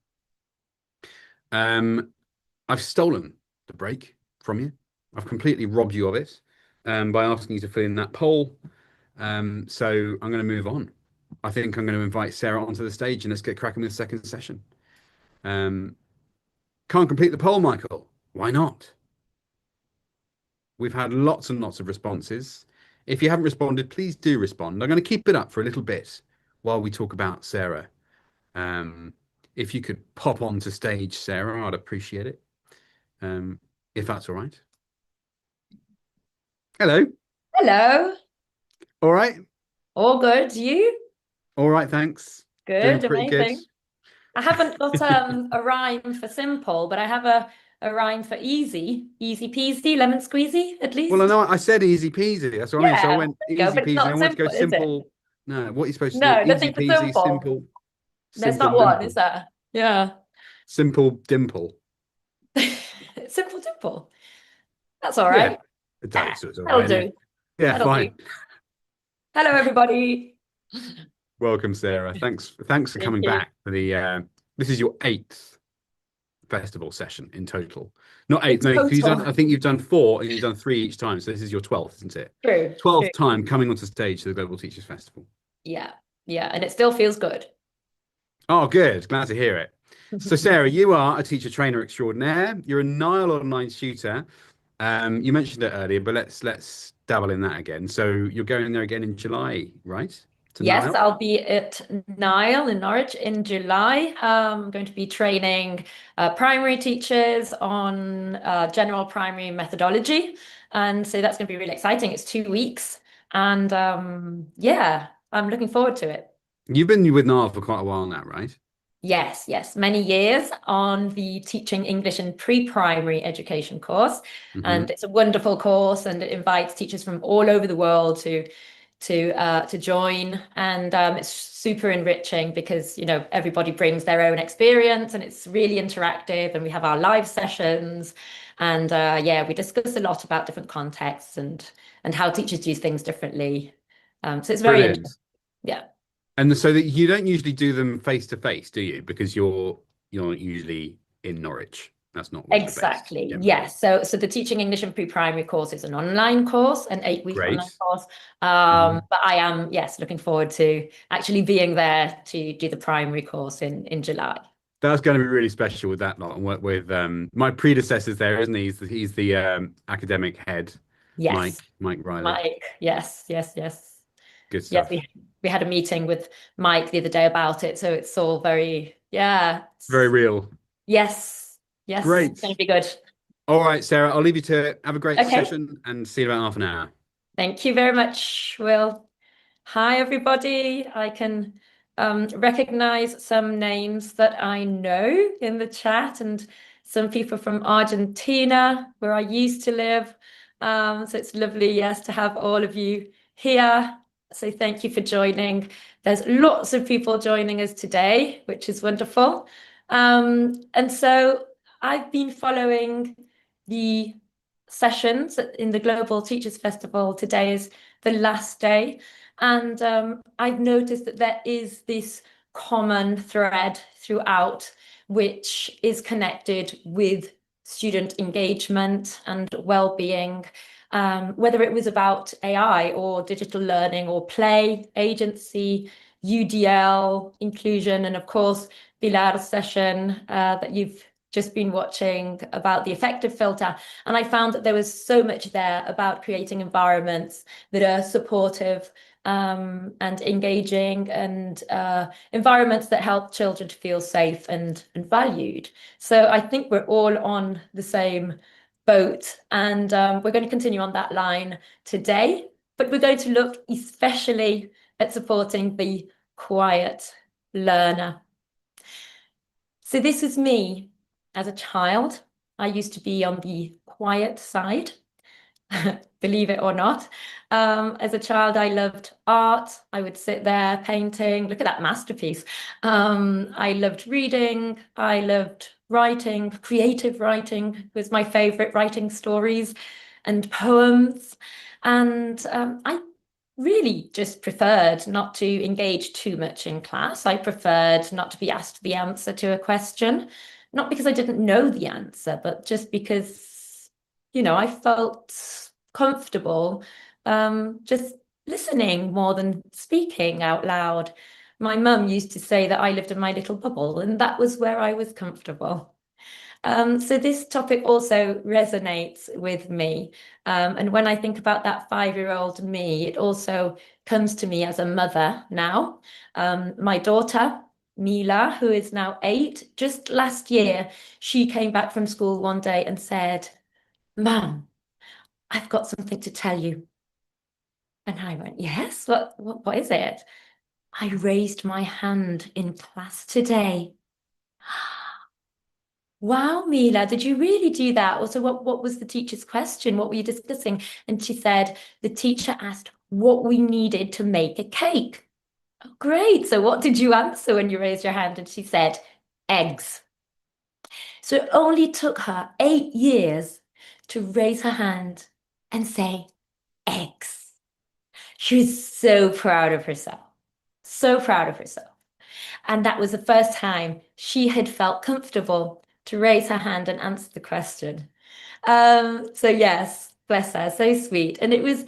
I've stolen the break from you. I've completely robbed you of it by asking you to fill in that poll. So I'm going to move on. I think I'm going to invite Sarah onto the stage and let's get cracking with the second session. Can't complete the poll, Michael. Why not? We've had lots and lots of responses. If you haven't responded, please do respond. I'm going to keep it up for a little bit while we talk about Sarah. If you could pop onto stage, Sarah, I'd appreciate it. If that's all right. Hello. Hello. All right. All good. You? All right, thanks. Doing Good. pretty good. Amazing. I haven't got a rhyme for simple, but I have a rhyme for easy. Easy peasy, lemon squeezy, at least. Well, I know I said easy peasy. That's what I mean. So I went there you go, easy but it's peasy. not I want to go simple, is it? simple. No, what are you supposed to No, do? Easy nothing for peasy, simple. simple. There's Simple not one, dimple. is there? Yeah. Simple dimple. Simple dimple. That's all right. It does. It's all That'll right, innit? do. Yeah, That'll fine. do. Hello, everybody. Welcome, Sarah. Thanks for Thank coming you. back for the this is your 8th festival session in total. Not 8th, no, 'cause Total. I think you've done 4 and you've done 3 each time. So this is your 12th, isn't it? True. 12th time coming onto stage to the Global Teachers Festival. Yeah. Yeah. And it still feels good. Oh, good. Glad to hear it. So, Sarah, you are a teacher trainer extraordinaire. You're a Nile online tutor. You mentioned it earlier, but let's dabble in that again. So you're going there again in July, right? To Yes, Nile? I'll be at Nile in Norwich in July. I'm going to be training primary teachers on general primary methodology. And so that's going to be really exciting. It's 2 weeks. And yeah, I'm looking forward to it. You've been with Nile for quite a while now, right? Yes, many years on the Teaching English in Pre-Primary Education course. And it's a wonderful course and it invites teachers from all over the world to join, and it's super enriching because everybody brings their own experience and it's really interactive, and we have our live sessions, and yeah, we discuss a lot about different contexts and how teachers do things differently. So it's very Brilliant. interesting. Yeah. And so that you don't usually do them face to face, do you? Because you're not usually in Norwich. That's not where you're based, Exactly. generally. Yes. So the Teaching English in Pre-Primary course is an online course, an 8-week Great. online course. But I am, yes, looking forward to actually being there to do the primary course in July. That's going to be really special with that lot, and work with my predecessor's there, isn't he? He's the academic head. Yes. Mike Riley. Mike. Yes. Good stuff. Yeah, we had a meeting with Mike the other day about it, so it's all very, yeah. Very real. Yes. Great. It's going to be good. All right, Sarah, I'll leave you to it. Have a great Okay. session and see you in about half an hour. Thank you very much, Will. Hi, everybody. I can recognize some names that I know in the chat, and some people from Argentina, where I used to live. So it's lovely, yes, to have all of you here. So thank you for joining. There's lots of people joining us today, which is wonderful. And so I've been following the sessions in the Global Teachers Festival. Today is the last day, and I've noticed that there is this common thread throughout, which is connected with student engagement and well-being, whether it was about AI or digital learning or play, agency, UDL, inclusion, and of course, Pilar's session that you've just been watching about the affective filter. And I found that there was so much there about creating environments that are supportive and engaging, and environments that help children to feel safe and valued. So I think we're all on the same boat, and we're going to continue on that line today, but we're going to look especially at supporting the quiet learner. So this is me as a child. I used to be on the quiet side, believe it or not. As a child, I loved art. I would sit there painting. Look at that masterpiece. I loved reading. I loved writing. Creative writing was my favorite, writing stories and poems. And I really just preferred not to engage too much in class. I preferred not to be asked the answer to a question, not because I didn't know the answer, but just because I felt comfortable just listening more than speaking out loud. My mum used to say that I lived in my little bubble, and that was where I was comfortable. So this topic also resonates with me. And when I think about that 5-year-old me, it also comes to me as a mother now. My daughter, Mila, who is now 8, just last year, she came back from school one day and said, "Mum, I've got something to tell you." And I went, "Yes, what is it?" "I raised my hand in class today." "Wow, Mila, did you really do that?" Also, what was the teacher's question? What were you discussing? And she said, the teacher asked what we needed to make a cake. "Oh, great. So what did you answer when you raised your hand?" And she said, "Eggs." So it only took her 8 years to raise her hand and say, "Eggs." She was so proud of herself, so proud of herself. And that was the first time she had felt comfortable to raise her hand and answer the question. So yes, bless her, so sweet. And it was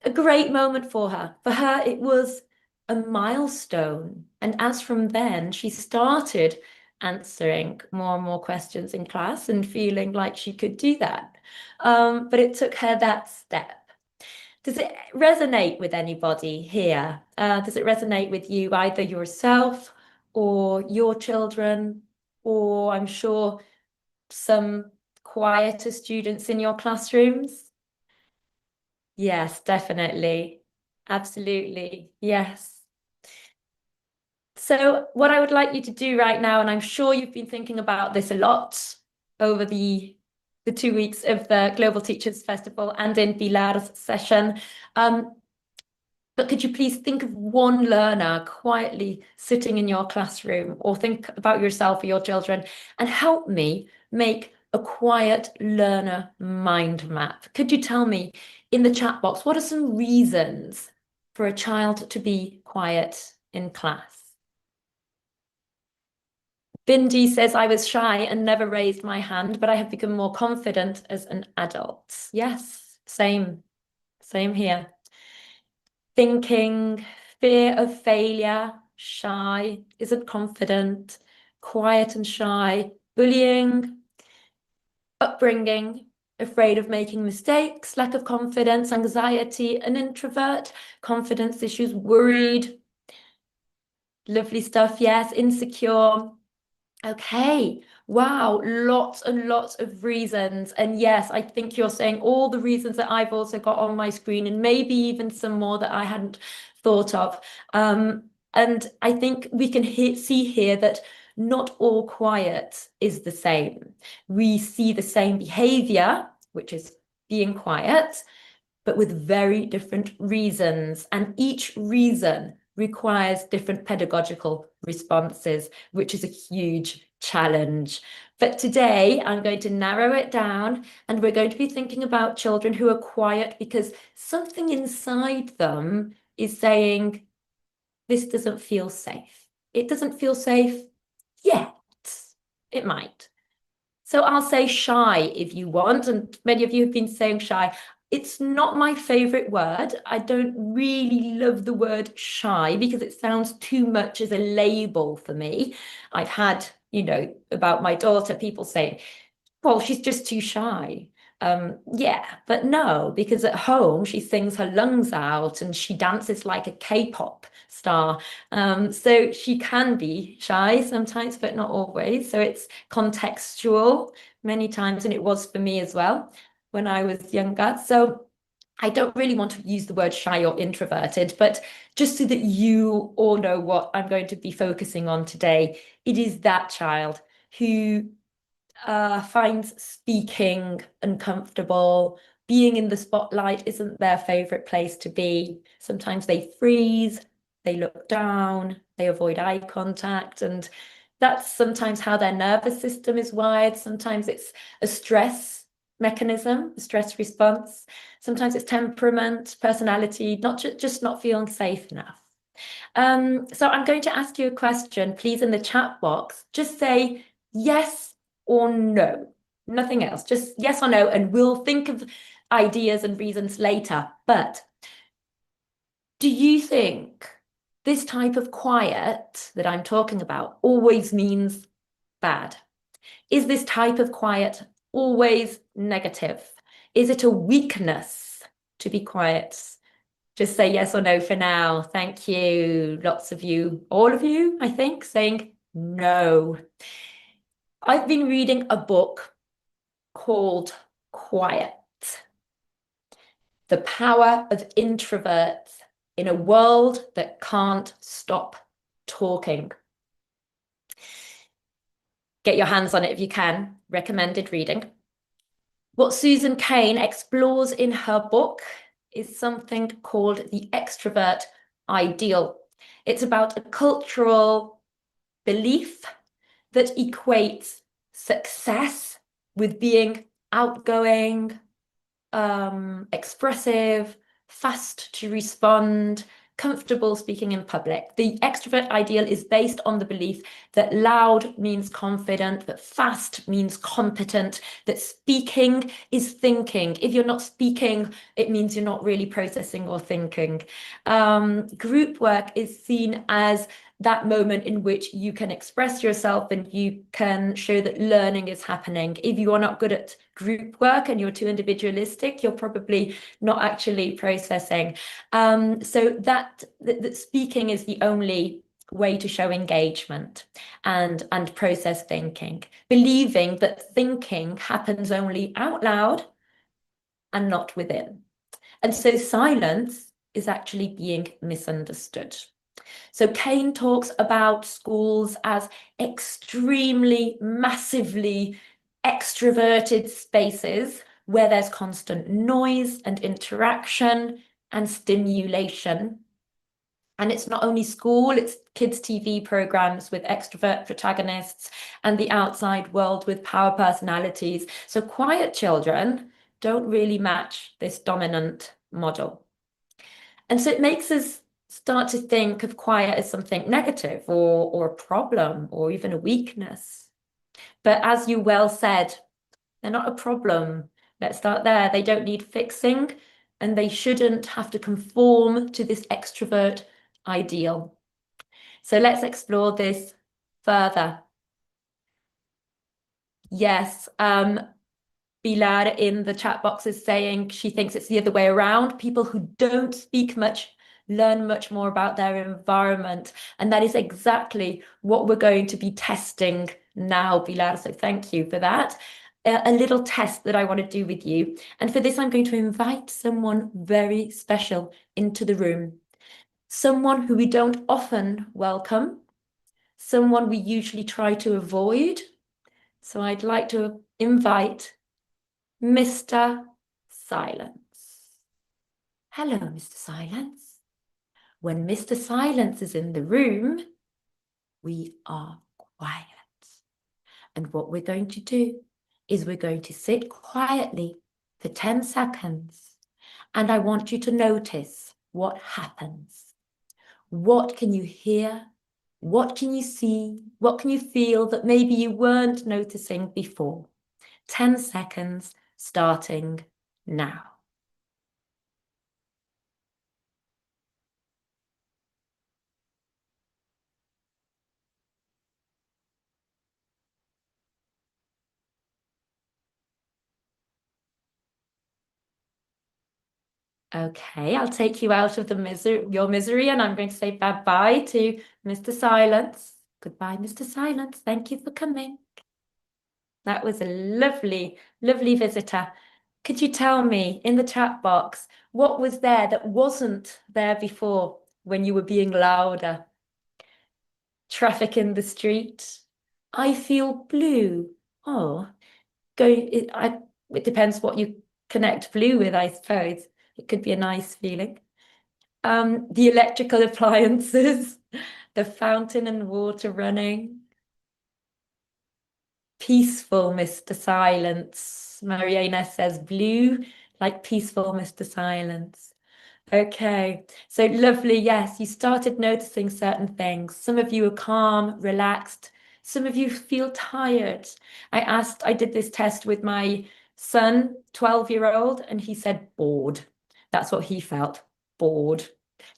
a great moment for her. For her, it was a milestone. And as from then, she started answering more and more questions in class and feeling like she could do that. But it took her that step. Does it resonate with anybody here? Does it resonate with you, either yourself or your children, or I'm sure some quieter students in your classrooms? Yes, definitely. Absolutely. Yes. So what I would like you to do right now, and I'm sure you've been thinking about this a lot over the 2 weeks of the Global Teachers Festival and in Pilar's session. But could you please think of one learner quietly sitting in your classroom, or think about yourself or your children, and help me make a quiet learner mind map? Could you tell me in the chat box, what are some reasons for a child to be quiet in class? Bindi says, "I was shy and never raised my hand, but I have become more confident as an adult." Yes, same here. Thinking, fear of failure, shy, isn't confident, quiet and shy, bullying, upbringing, afraid of making mistakes, lack of confidence, anxiety, an introvert, confidence issues, worried. Lovely stuff, yes, insecure. Okay, wow, lots and lots of reasons. And yes, I think you're saying all the reasons that I've also got on my screen, and maybe even some more that I hadn't thought of. And I think we can see here that not all quiet is the same. We see the same behavior, which is being quiet, but with very different reasons. And each reason requires different pedagogical responses, which is a huge challenge. But today I'm going to narrow it down, and we're going to be thinking about children who are quiet because something inside them is saying, this doesn't feel safe. It doesn't feel safe yet. It might. So I'll say shy if you want, and many of you have been saying shy. It's not my favorite word. I don't really love the word shy because it sounds too much as a label for me. I've had, about my daughter, people saying, "Well, she's just too shy." Yeah, but no, because at home she sings her lungs out and she dances like a K-pop star. So she can be shy sometimes, but not always. So it's contextual many times, and it was for me as well when I was younger. So I don't really want to use the word shy or introverted, but just so that you all know what I'm going to be focusing on today, it is that child who finds speaking uncomfortable. Being in the spotlight isn't their favorite place to be. Sometimes they freeze, they look down, they avoid eye contact, and that's sometimes how their nervous system is wired. Sometimes it's a stress mechanism, a stress response. Sometimes it's temperament, personality, just not feeling safe enough. So I'm going to ask you a question, please, in the chat box. Just say yes or no. Nothing else, just yes or no, and we'll think of ideas and reasons later. But do you think this type of quiet that I'm talking about always means bad? Is this type of quiet always negative? Is it a weakness to be quiet? Just say yes or no for now. Thank you. Lots of you, all of you, I think, saying no. I've been reading a book called Quiet: The Power of Introverts in a World That Can't Stop Talking. Get your hands on it if you can. Recommended reading. What Susan Cain explores in her book is something called the extrovert ideal. It's about a cultural belief that equates success with being outgoing, expressive, fast to respond, comfortable speaking in public. The extrovert ideal is based on the belief that loud means confident, that fast means competent, that speaking is thinking. If you're not speaking, it means you're not really processing or thinking. Group work is seen as that moment in which you can express yourself and you can show that learning is happening. If you are not good at group work and you're too individualistic, you're probably not actually processing. So that speaking is the only way to show engagement and process thinking, believing that thinking happens only out loud and not within. And so silence is actually being misunderstood. So Cain talks about schools as extremely, massively extroverted spaces where there's constant noise and interaction and stimulation. And it's not only school, it's kids' TV programs with extrovert protagonists and the outside world with power personalities. So quiet children don't really match this dominant model. And so it makes us start to think of quiet as something negative or a problem or even a weakness. But as you well said, they're not a problem. Let's start there. They don't need fixing and they shouldn't have to conform to this extrovert ideal. So let's explore this further. Yes, Pilar in the chat box is saying she thinks it's the other way around. People who don't speak much learn much more about their environment. And that is exactly what we're going to be testing now, Pilar. So thank you for that. A little test that I want to do with you. And for this, I'm going to invite someone very special into the room. Someone who we don't often welcome. Someone we usually try to avoid. So I'd like to invite Mr. Silence. Hello, Mr. Silence. When Mr. Silence is in the room, we are quiet. And what we're going to do is we're going to sit quietly for 10 seconds. And I want you to notice what happens. What can you hear? What can you see? What can you feel that maybe you weren't noticing before? 10 seconds starting now. Okay, I'll take you out of the your misery, and I'm going to say bye-bye to Mr. Silence. Goodbye, Mr. Silence. Thank you for coming. That was a lovely, lovely visitor. Could you tell me in the chat box what was there that wasn't there before when you were being louder? Traffic in the street. I feel blue. Oh, it depends what you connect blue with, I suppose. It could be a nice feeling. The electrical appliances, the fountain and water running. Peaceful, Mr. Silence. Mariana says blue, like peaceful, Mr. Silence. Okay, so lovely. Yes, you started noticing certain things. Some of you are calm, relaxed. Some of you feel tired. I did this test with my son, 12-year-old, and he said bored. That's what he felt, bored.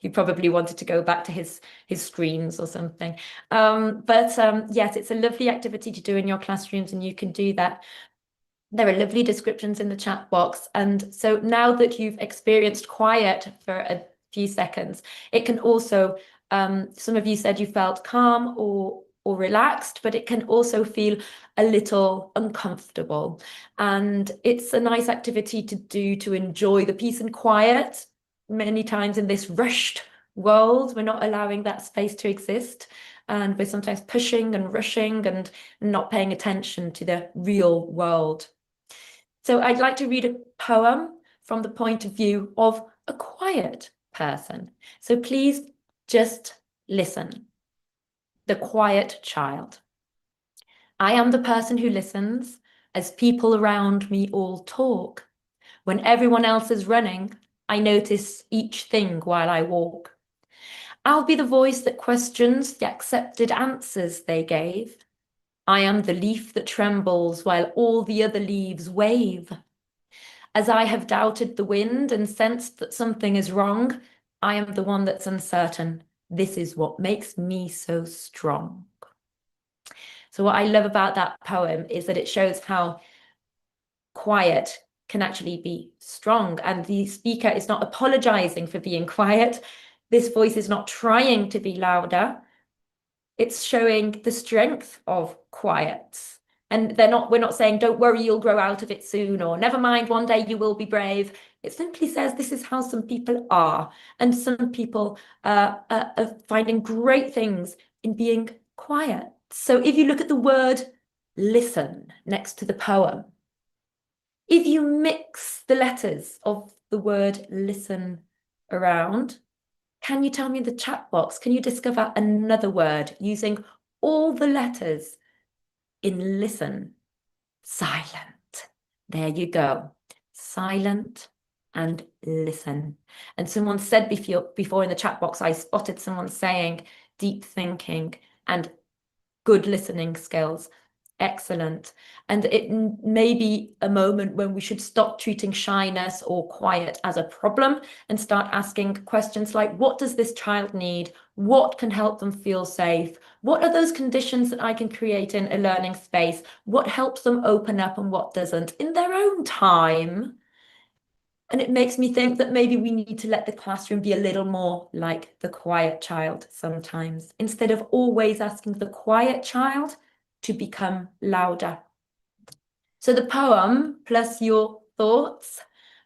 He probably wanted to go back to his screens or something. Yes, it's a lovely activity to do in your classrooms, and you can do that. There are lovely descriptions in the chat box. And so now that you've experienced quiet for a few seconds, it can also, some of you said you felt calm or relaxed, but it can also feel a little uncomfortable. And it's a nice activity to do to enjoy the peace and quiet. Many times in this rushed world, we're not allowing that space to exist. And we're sometimes pushing and rushing and not paying attention to the real world. So I'd like to read a poem from the point of view of a quiet person. So please just listen. The Quiet Child. I am the person who listens as people around me all talk. When everyone else is running, I notice each thing while I walk. I'll be the voice that questions the accepted answers they gave. I am the leaf that trembles while all the other leaves wave. As I have doubted the wind and sensed that something is wrong, I am the one that's uncertain. This is what makes me so strong. So what I love about that poem is that it shows how quiet can actually be strong, and the speaker is not apologizing for being quiet. This voice is not trying to be louder. It's showing the strength of quiet. And we're not saying, don't worry, you'll grow out of it soon, or never mind, one day you will be brave. It simply says this is how some people are. And some people are finding great things in being quiet. So if you look at the word listen next to the poem, if you mix the letters of the word listen around, can you tell me in the chat box, can you discover another word using all the letters in listen? Silent. There you go. Silent and listen. And someone said before in the chat box, I spotted someone saying deep thinking and good listening skills. Excellent. And it may be a moment when we should stop treating shyness or quiet as a problem and start asking questions like, what does this child need? What can help them feel safe? What are those conditions that I can create in a learning space? What helps them open up and what doesn't in their own time? And it makes me think that maybe we need to let the classroom be a little more like the quiet child sometimes, instead of always asking the quiet child to become louder. So the poem, plus your thoughts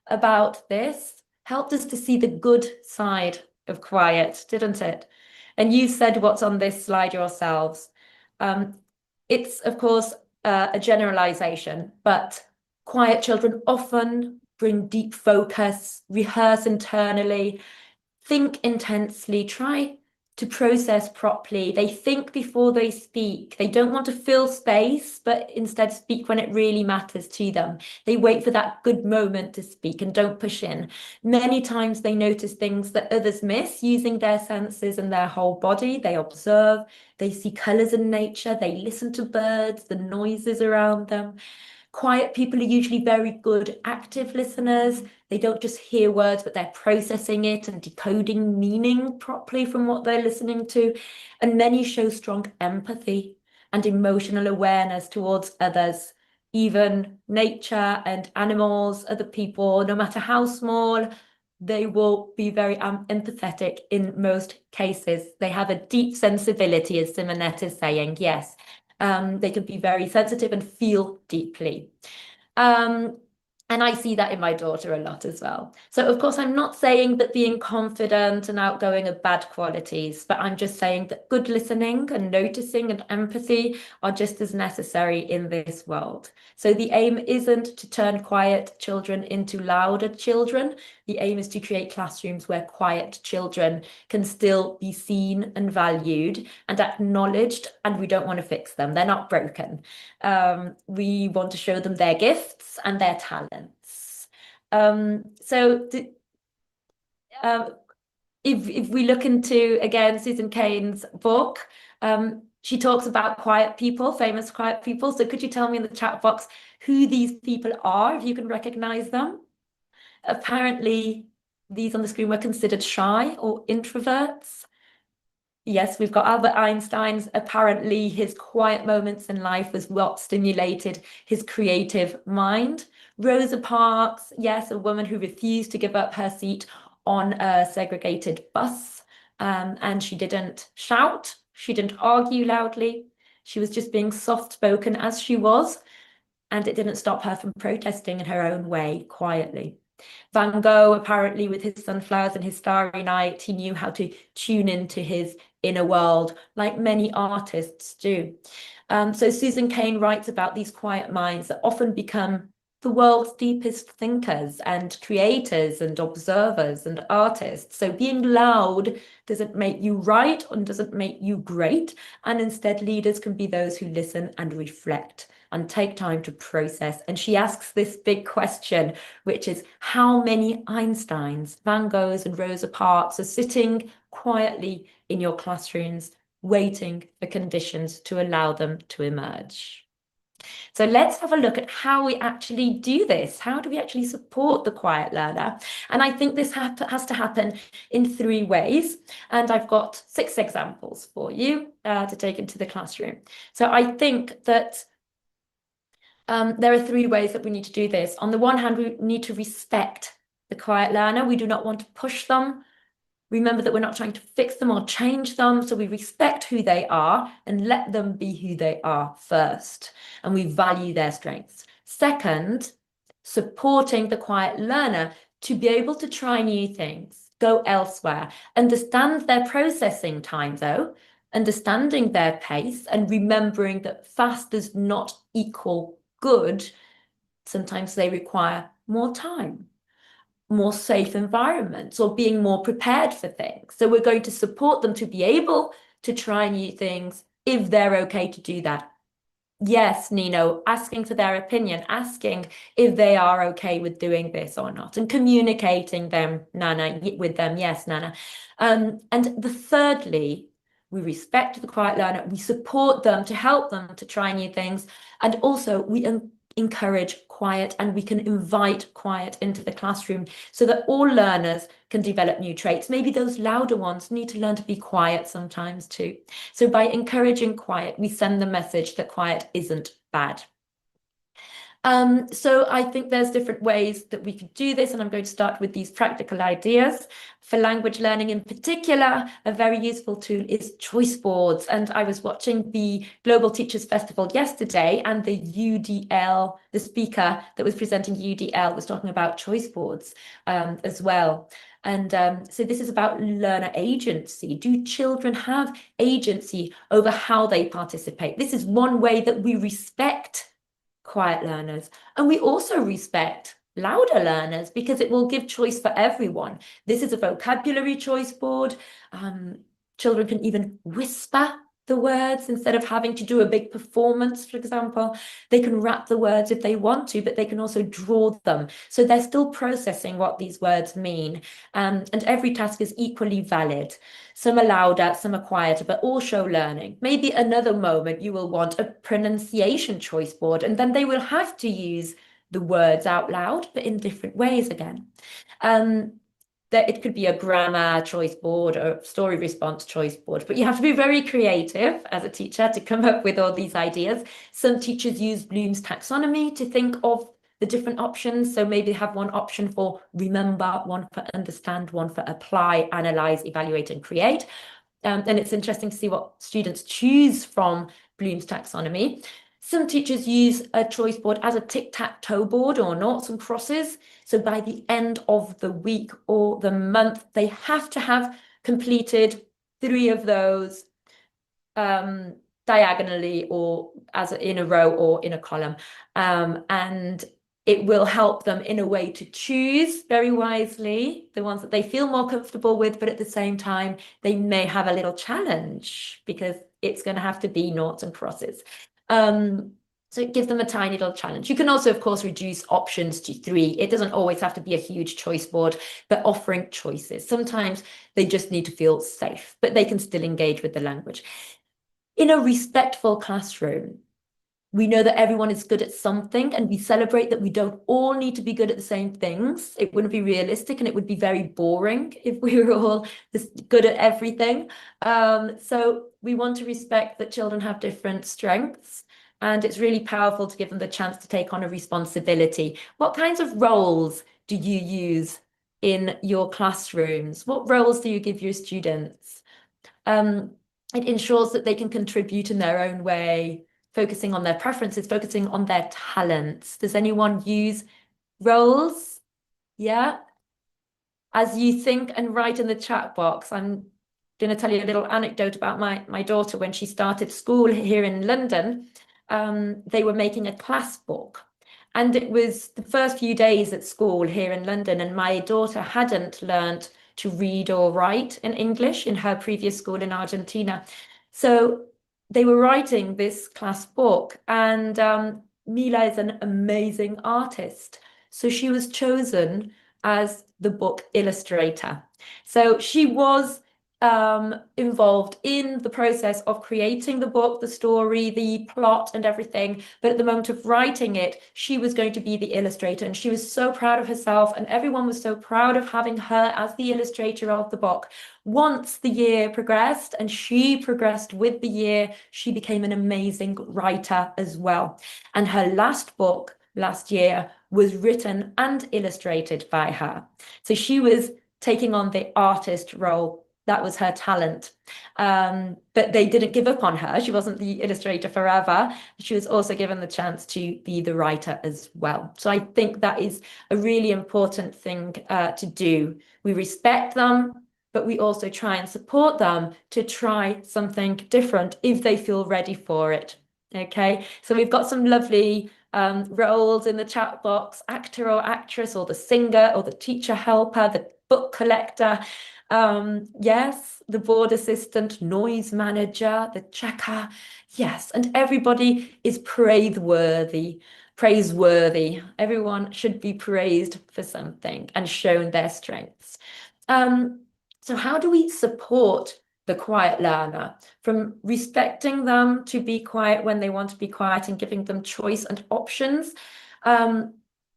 about this, helped us to see the good side of quiet, didn't it? And you said what's on this slide yourselves. It's, of course, a generalization, but quiet children often bring deep focus, rehearse internally, think intensely, try to process properly. They think before they speak. They don't want to fill space, but instead speak when it really matters to them. They wait for that good moment to speak and don't push in. Many times they notice things that others miss using their senses and their whole body. They observe, they see colors in nature, they listen to birds, the noises around them. Quiet people are usually very good active listeners. They don't just hear words, but they're processing it and decoding meaning properly from what they're listening to. And many show strong empathy and emotional awareness towards others, even nature and animals, other people, no matter how small. They will be very empathetic in most cases. They have a deep sensibility, as Simonette is saying, yes. They can be very sensitive and feel deeply. And I see that in my daughter a lot as well. So of course, I'm not saying that being confident and outgoing are bad qualities, but I'm just saying that good listening and noticing and empathy are just as necessary in this world. So the aim isn't to turn quiet children into louder children. The aim is to create classrooms where quiet children can still be seen and valued and acknowledged, and we don't want to fix them. They're not broken. We want to show them their gifts and their talents. If we look into, again, Susan Cain's book, She talks about quiet people, famous quiet people. So could you tell me in the chat box who these people are, if you can recognize them? Apparently, these on the screen were considered shy or introverts. Yes, we've got Albert Einstein's. Apparently, his quiet moments in life was what stimulated his creative mind. Rosa Parks, yes, a woman who refused to give up her seat on a segregated bus. And she didn't shout, she didn't argue loudly. She was just being soft-spoken as she was, and it didn't stop her from protesting in her own way, quietly. Van Gogh, apparently, with his sunflowers and his starry night, he knew how to tune into his inner world, like many artists do. So Susan Cain writes about these quiet minds that often become the world's deepest thinkers and creators and observers and artists. So being loud doesn't make you right and doesn't make you great. And instead, leaders can be those who listen and reflect and take time to process. And she asks this big question, which is how many Einsteins, Van Goghs, and Rosa Parks are sitting quietly in your classrooms, waiting for conditions to allow them to emerge? So let's have a look at how we actually do this. How do we actually support the quiet learner? And I think this has to happen in 3 ways. And I've got 6 examples for you to take into the classroom. So I think that there are 3 ways that we need to do this. On the one hand, we need to respect the quiet learner. We do not want to push them. Remember that we're not trying to fix them or change them. So we respect who they are and let them be who they are first. And we value their strengths. Second, supporting the quiet learner to be able to try new things, go elsewhere, understand their processing time though, understanding their pace, and remembering that fast does not equal good. Sometimes they require more time, more safe environments, or being more prepared for things. So we're going to support them to be able to try new things if they're okay to do that. Yes, Nino, asking for their opinion, asking if they are okay with doing this or not, and communicating Nana, with them. Yes, Nana. And thirdly, we respect the quiet learner, we support them to help them to try new things, and also we encourage quiet, and we can invite quiet into the classroom so that all learners can develop new traits. Maybe those louder ones need to learn to be quiet sometimes too. So by encouraging quiet, we send the message that quiet isn't bad. So I think there's different ways that we could do this, and I'm going to start with these practical ideas. For language learning in particular, a very useful tool is choice boards. And I was watching the Global Teachers Festival yesterday, and the UDL, the speaker that was presenting UDL was talking about choice boards as well. And so this is about learner agency. Do children have agency over how they participate? This is one way that we respect quiet learners, and we also respect louder learners because it will give choice for everyone. This is a vocabulary choice board. Children can even whisper the words instead of having to do a big performance, for example. They can rap the words if they want to, but they can also draw them. So they're still processing what these words mean. And every task is equally valid. Some are louder, some are quieter, but all show learning. Maybe another moment you will want a pronunciation choice board, and then they will have to use the words out loud, but in different ways again. That it could be a grammar choice board or story response choice board, but you have to be very creative as a teacher to come up with all these ideas. Some teachers use Bloom's taxonomy to think of the different options. So maybe have one option for remember, one for understand, one for apply, analyze, evaluate, and create. And it's interesting to see what students choose from Bloom's taxonomy. Some teachers use a choice board as a tic-tac-toe board or noughts and crosses. So by the end of the week or the month, they have to have completed 3 of those diagonally or as in a row or in a column. And it will help them in a way to choose very wisely the ones that they feel more comfortable with, but at the same time, they may have a little challenge because it's going to have to be noughts and crosses. So it gives them a tiny little challenge. You can also, of course, reduce options to 3. It doesn't always have to be a huge choice board, but offering choices. Sometimes they just need to feel safe, but they can still engage with the language. in a respectful classroom. We know that everyone is good at something, and we celebrate that we don't all need to be good at the same things. It wouldn't be realistic, and it would be very boring if we were all just good at everything. So we want to respect that children have different strengths, and it's really powerful to give them the chance to take on a responsibility. What kinds of roles do you use in your classrooms? What roles do you give your students? It ensures that they can contribute in their own way, focusing on their preferences, focusing on their talents. Does anyone use roles? Yeah. As you think and write in the chat box, I'm going to tell you a little anecdote about my daughter. When she started school here in London, they were making a class book. And it was the first few days at school here in London, and my daughter hadn't learned to read or write in English in her previous school in Argentina. So they were writing this class book, and Mila is an amazing artist. So she was chosen as the book illustrator. So she was involved in the process of creating the book, the story, the plot and everything. But at the moment of writing it, she was going to be the illustrator, and she was so proud of herself, and everyone was so proud of having her as the illustrator of the book. Once the year progressed and she progressed with the year, she became an amazing writer as well. And her last book last year was written and illustrated by her. So she was taking on the artist role. That was her talent. But they didn't give up on her. She wasn't the illustrator forever. She was also given the chance to be the writer as well. So I think that is a really important thing to do. We respect them, but we also try and support them to try something different if they feel ready for it. Okay, so we've got some lovely roles in the chat box: actor or actress, or the singer, or the teacher helper, the book collector. Yes, the board assistant, noise manager, the checker. Yes, and everybody is praiseworthy. Everyone should be praised for something and shown their strengths. So how do we support the quiet learner, from respecting them to be quiet when they want to be quiet and giving them choice and options?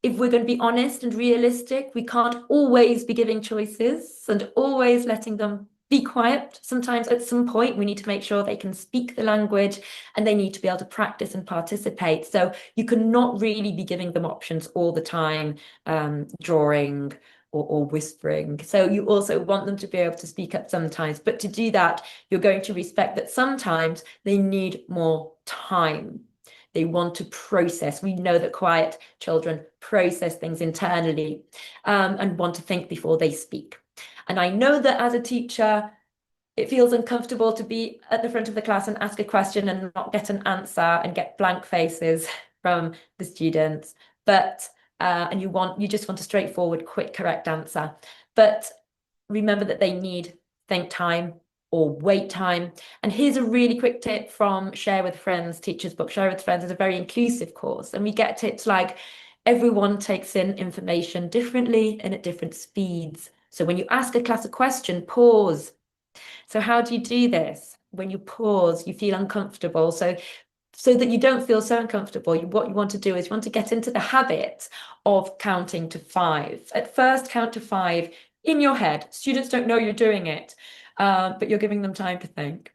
If we're going to be honest and realistic, we can't always be giving choices and always letting them be quiet. Sometimes at some point we need to make sure they can speak the language, and they need to be able to practice and participate. So you cannot really be giving them options all the time, drawing or whispering. So you also want them to be able to speak up sometimes. But to do that, you're going to respect that sometimes they need more time. They want to process. We know that quiet children process things internally and want to think before they speak. And I know that as a teacher, it feels uncomfortable to be at the front of the class and ask a question and not get an answer and get blank faces from the students. But and you just want a straightforward, quick, correct answer. But remember that they need think time or wait time. And here's a really quick tip from Share with Friends teacher's book. Share with Friends is a very inclusive course, and we get tips like everyone takes in information differently and at different speeds. So when you ask a class a question, pause. So how do you do this? When you pause, you feel uncomfortable. So that you don't feel so uncomfortable, what you want to do is you want to get into the habit of counting to 5. At first, count to 5 in your head. Students don't know you're doing it, but you're giving them time to think.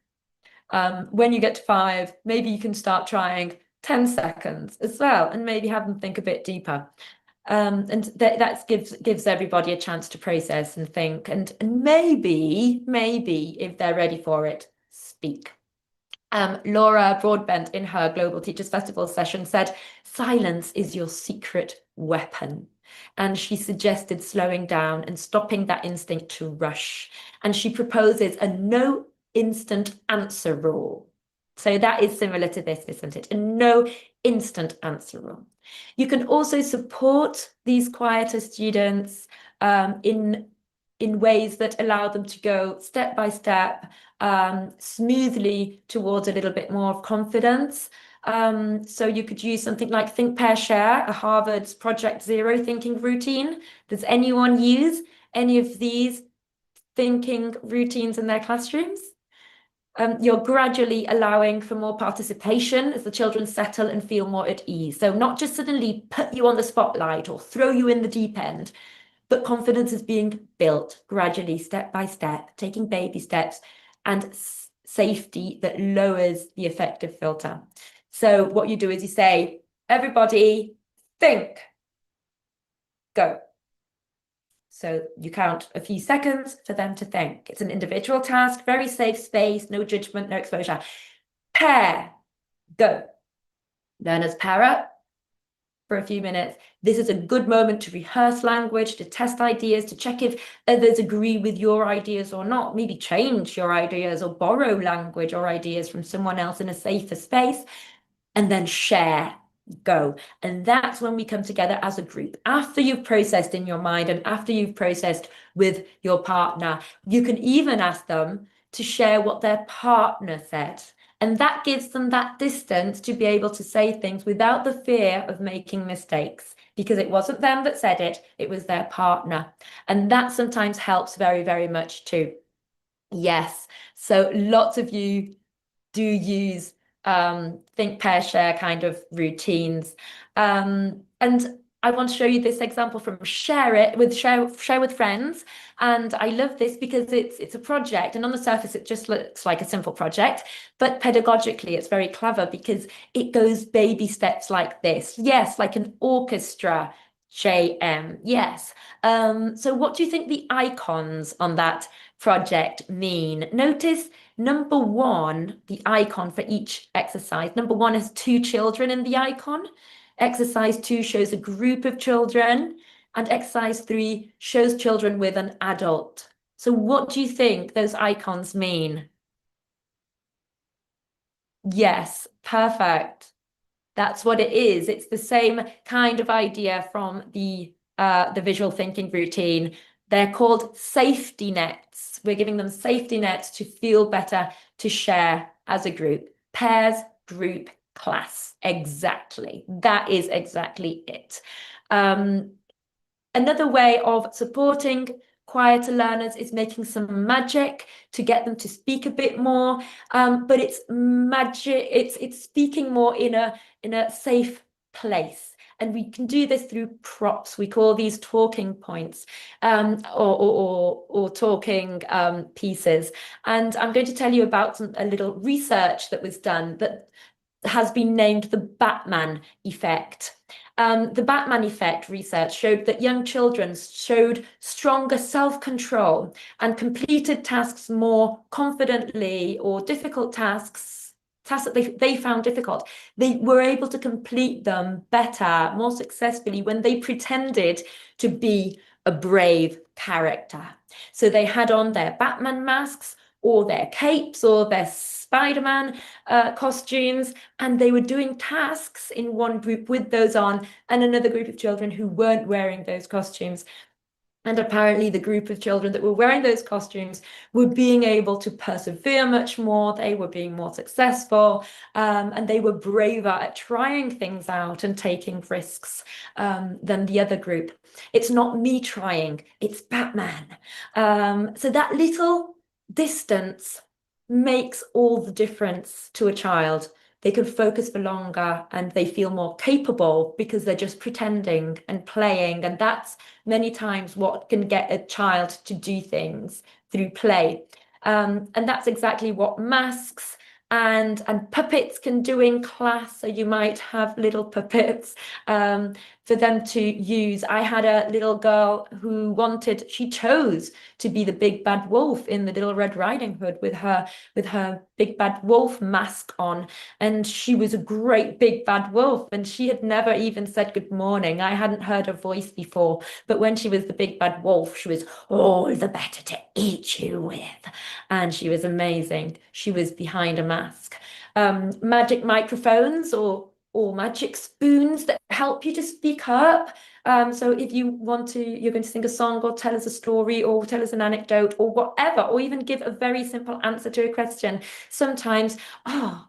When you get to 5, maybe you can start trying 10 seconds as well, and maybe have them think a bit deeper. And that gives everybody a chance to process and think, and maybe if they're ready for it, speak. Laura Broadbent in her Global Teachers Festival session said, silence is your secret weapon. And she suggested slowing down and stopping that instinct to rush. And she proposes a no instant answer rule. So that is similar to this, isn't it? A no instant answer rule. You can also support these quieter students in ways that allow them to go step by step, smoothly towards a little bit more of confidence. So you could use something like Think, Pair, Share, a Harvard's Project Zero thinking routine. Does anyone use any of these thinking routines in their classrooms? You're gradually allowing for more participation as the children settle and feel more at ease. So not just suddenly put you on the spotlight or throw you in the deep end, but confidence is being built gradually, step by step, taking baby steps, and safety that lowers the affective filter. So what you do is you say, everybody think, go. So you count a few seconds for them to think. It's an individual task, very safe space, no judgment, no exposure. Pair, go. Learners pair up for a few minutes. This is a good moment to rehearse language, to test ideas, to check if others agree with your ideas or not, maybe change your ideas or borrow language or ideas from someone else in a safer space, and then share. Go. And that's when we come together as a group. After you've processed in your mind and after you've processed with your partner, you can even ask them to share what their partner said. And that gives them that distance to be able to say things without the fear of making mistakes, because it wasn't them that said it, it was their partner. And that sometimes helps very, very much too. Yes. So lots of you do use think, pair, share kind of routines. And I want to show you this example from share with friends. And I love this because it's a project, and on the surface it just looks like a simple project, but pedagogically it's very clever because it goes baby steps like this. Yes, like an orchestra. JM, yes. So what do you think the icons on that project mean? Notice number one, the icon for each exercise. Number one has two children in the icon. Exercise 2 shows a group of children, and exercise 3 shows children with an adult. So what do you think those icons mean? Yes, perfect. That's what it is. It's the same kind of idea from the visual thinking routine. They're called safety nets. We're giving them safety nets to feel better, to share as a group. Pairs, group, class. Exactly. That is exactly it. Another way of supporting quieter learners is making some magic to get them to speak a bit more. But it's magic, it's speaking more in a safe place. And we can do this through props. We call these talking points or talking pieces. And I'm going to tell you about a little research that was done that has been named the Batman effect. The Batman effect research showed that young children showed stronger self-control and completed tasks more confidently, or difficult tasks that they found difficult. They were able to complete them better, more successfully when they pretended to be a brave character. So they had on their Batman masks or their capes or their Spider-Man costumes, and they were doing tasks in one group with those on, and another group of children who weren't wearing those costumes. And apparently the group of children that were wearing those costumes were being able to persevere much more, they were being more successful, and they were braver at trying things out and taking risks than the other group. It's not me trying, it's Batman. So that little distance makes all the difference to a child. They can focus for longer and they feel more capable because they're just pretending and playing. And that's many times what can get a child to do things through play. And that's exactly what masks and puppets can do in class. So you might have little puppets for them to use. I had a little girl who she chose to be the big bad wolf in the Little Red Riding Hood with her big bad wolf mask on, and she was a great big bad wolf, and she had never even said good morning. I hadn't heard her voice before, but when she was the big bad wolf, she was all the better to eat you with, and she was amazing. She was behind a mask. Magic microphones or magic spoons that help you to speak up. So if you want to, you're going to sing a song or tell us a story or tell us an anecdote or whatever, or even give a very simple answer to a question. Sometimes,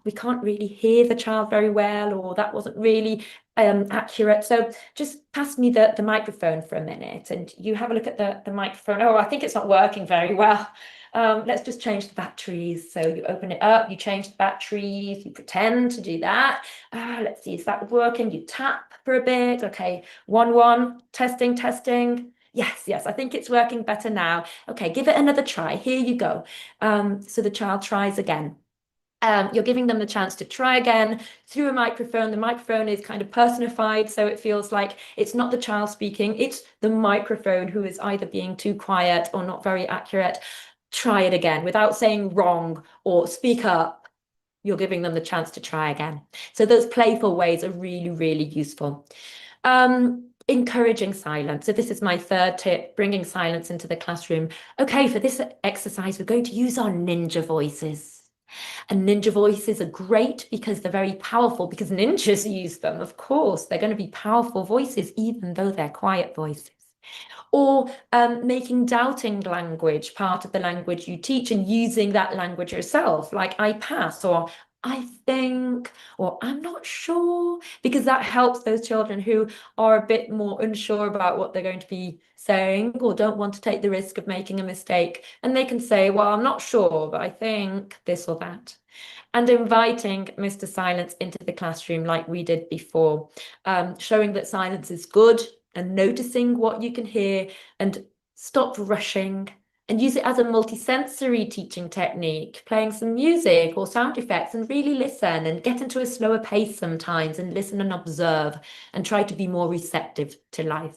we can't really hear the child very well, or that wasn't really accurate. So just pass me the microphone for a minute and you have a look at the microphone. Oh, I think it's not working very well. let's just change the batteries. So you open it up, you change the batteries, you pretend to do that. Let's see, is that working? You tap for a bit. Okay, 1, testing, testing. Yes, I think it's working better now. Okay, give it another try. Here you go. So the child tries again. You're giving them the chance to try again through a microphone. The microphone is kind of personified, so it feels like it's not the child speaking, it's the microphone who is either being too quiet or not very accurate. Try it again without saying wrong or speak up. You're giving them the chance to try again. So those playful ways are really, really useful. Encouraging silence. So this is my third tip, bringing silence into the classroom. Okay, for this exercise, we're going to use our ninja voices. And ninja voices are great because they're very powerful, because ninjas use them, of course. They're going to be powerful voices, even though they're quiet voices. Or making doubting language part of the language you teach and using that language yourself, like I pass or I think, or I'm not sure, because that helps those children who are a bit more unsure about what they're going to be saying or don't want to take the risk of making a mistake. And they can say, well, I'm not sure, but I think this or that. And inviting Mr. Silence into the classroom like we did before, showing that silence is good and noticing what you can hear and stop rushing. And use it as a multisensory teaching technique, playing some music or sound effects and really listen and get into a slower pace sometimes and listen and observe and try to be more receptive to life.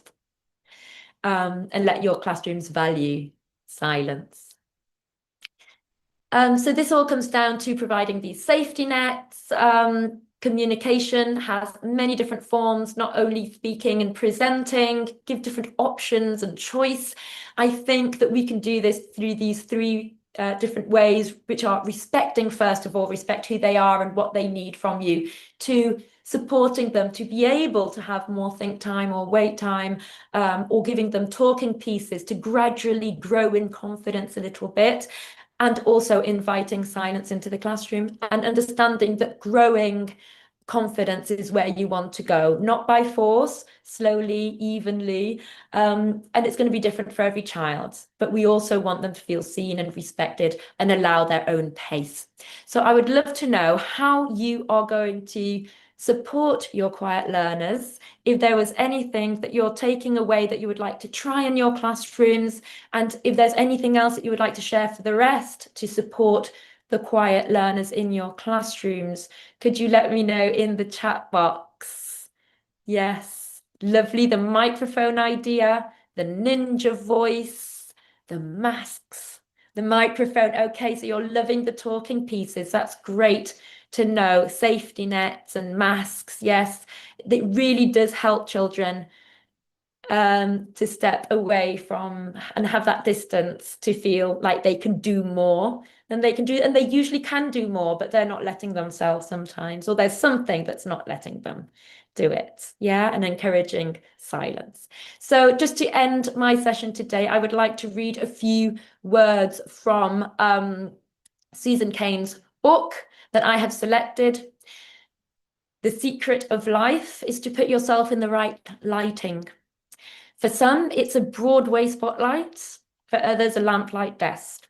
And let your classrooms value silence. So this all comes down to providing these safety nets. Communication has many different forms, not only speaking and presenting, give different options and choice. I think that we can do this through these 3 different ways, which are respecting, first of all, respect who they are and what they need from you, to supporting them to be able to have more think time or wait time, or giving them talking pieces to gradually grow in confidence a little bit, and also inviting silence into the classroom and understanding that growing confidence is where you want to go, not by force, slowly, evenly. And it's going to be different for every child, but we also want them to feel seen and respected and allow their own pace. So I would love to know how you are going to support your quiet learners, if there was anything that you're taking away that you would like to try in your classrooms, and if there's anything else that you would like to share for the rest to support the quiet learners in your classrooms. Could you let me know in the chat box? Yes, lovely. The microphone idea, the ninja voice, the masks, the microphone. Okay, so you're loving the talking pieces. That's great to know. Safety nets and masks. Yes, it really does help children to step away from and have that distance to feel like they can do more than they can do. And they usually can do more, but they're not letting themselves sometimes, or there's something that's not letting them do it. Yeah, and encouraging silence. So just to end my session today, I would like to read a few words from Susan Cain's book that I have selected. The secret of life is to put yourself in the right lighting. For some, it's a Broadway spotlight. For others, a lamplight desk.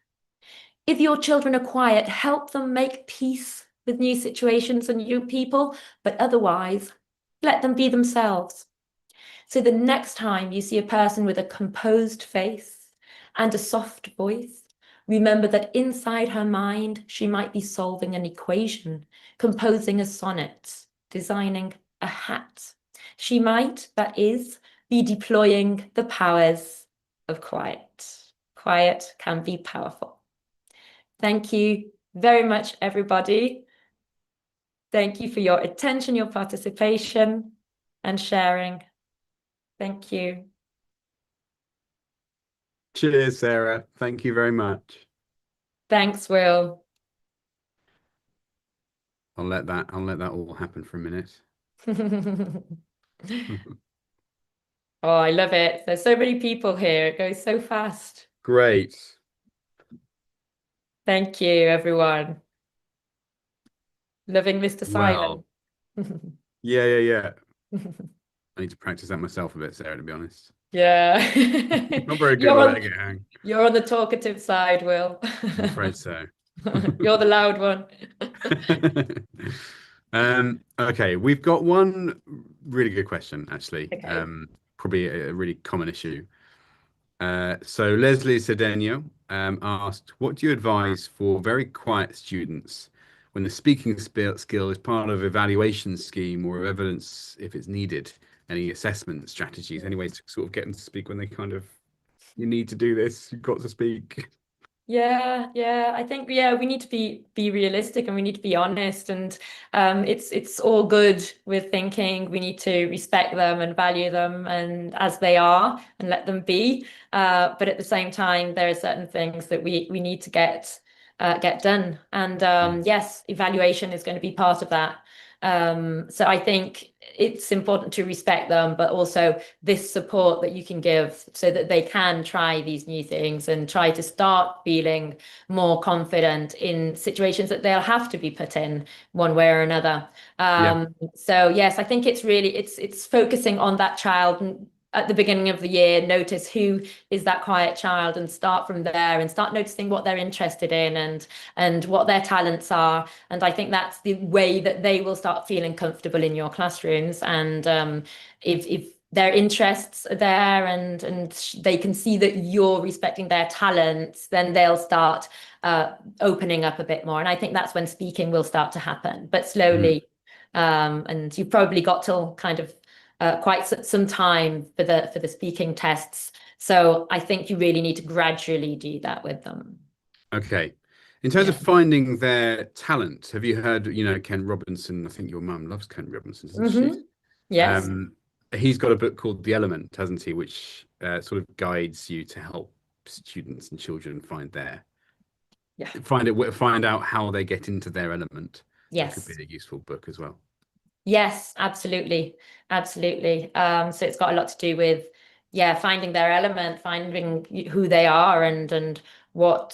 If your children are quiet, help them make peace with new situations and new people, but otherwise, let them be themselves. So the next time you see a person with a composed face and a soft voice, remember that inside her mind, she might be solving an equation, composing a sonnet, designing a hat. She might, that is, be deploying the powers of quiet. Quiet can be powerful. Thank you very much, everybody. Thank you for your attention, your participation, and sharing. Thank you. Cheers, Sarah. Thank you very much. Thanks, Will. I'll let that all happen for a minute. Oh, I love it. There's so many people here. It goes so fast. Great. Thank you, everyone. Loving Mr. Silent. Yeah. I need to practice that myself a bit, Sarah, to be honest. Yeah. Not very good You're at on, letting it hang. you're on the talkative side, Will. I'm afraid so. You're the loud one. Okay, we've got one really good question, actually. Okay. Probably a really common issue. So Leslie Cedeno asked, what do you advise for very quiet students when the speaking skill is part of evaluation scheme or evidence if it's needed? Any assessment strategies, any ways to sort of get them to speak when they kind of, you need to do this, you've got to speak. Yeah. I think we need to be realistic and we need to be honest. And it's all good with thinking we need to respect them and value them and as they are and let them be. But at the same time, there are certain things that we need to get done. And yes, evaluation is going to be part of that. So I think it's important to respect them, but also this support that you can give so that they can try these new things and try to start feeling more confident in situations that they'll have to be put in one way or another. So yes, I think it's really it's focusing on that child at the beginning of the year. Notice who is that quiet child and start from there and start noticing what they're interested in and what their talents are. And I think that's the way that they will start feeling comfortable in your classrooms. And if their interests are there and they can see that you're respecting their talents, then they'll start opening up a bit more. And I think that's when speaking will start to happen, but slowly. And you've probably got till kind of quite some time for the speaking tests. So I think you really need to gradually do that with them. Okay. In terms of finding their talent, have you heard, Ken Robinson? I think your mum loves Ken Robinson, doesn't she? Yes. He's got a book called The Element, hasn't he? Which sort of guides you to help students and children find find out how they get into their element. Yes. That could be a useful book as well. Yes, absolutely. So it's got a lot to do with, finding their element, finding who they are and what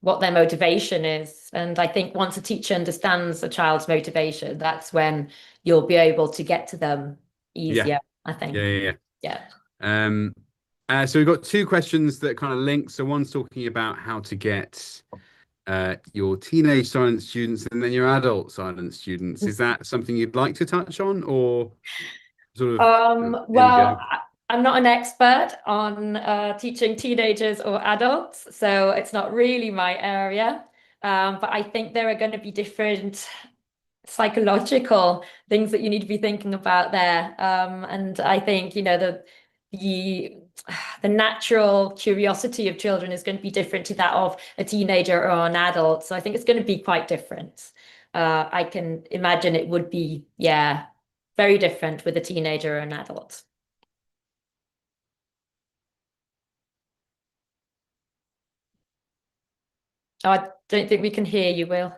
their motivation is. And I think once a teacher understands a child's motivation, that's when you'll be able to get to them easier, I think. Yeah. So we've got two questions that kind of link. So one's talking about how to get your teenage silent students and then your adult silent students. Is that something you'd like to touch on, or sort of? Well, I'm not an expert on teaching teenagers or adults, so it's not really my area. But I think there are going to be different psychological things that you need to be thinking about there. And I think, the natural curiosity of children is going to be different to that of a teenager or an adult. So I think it's going to be quite different. I can imagine it would be, very different with a teenager or an adult. Oh, I don't think we can hear you, Will.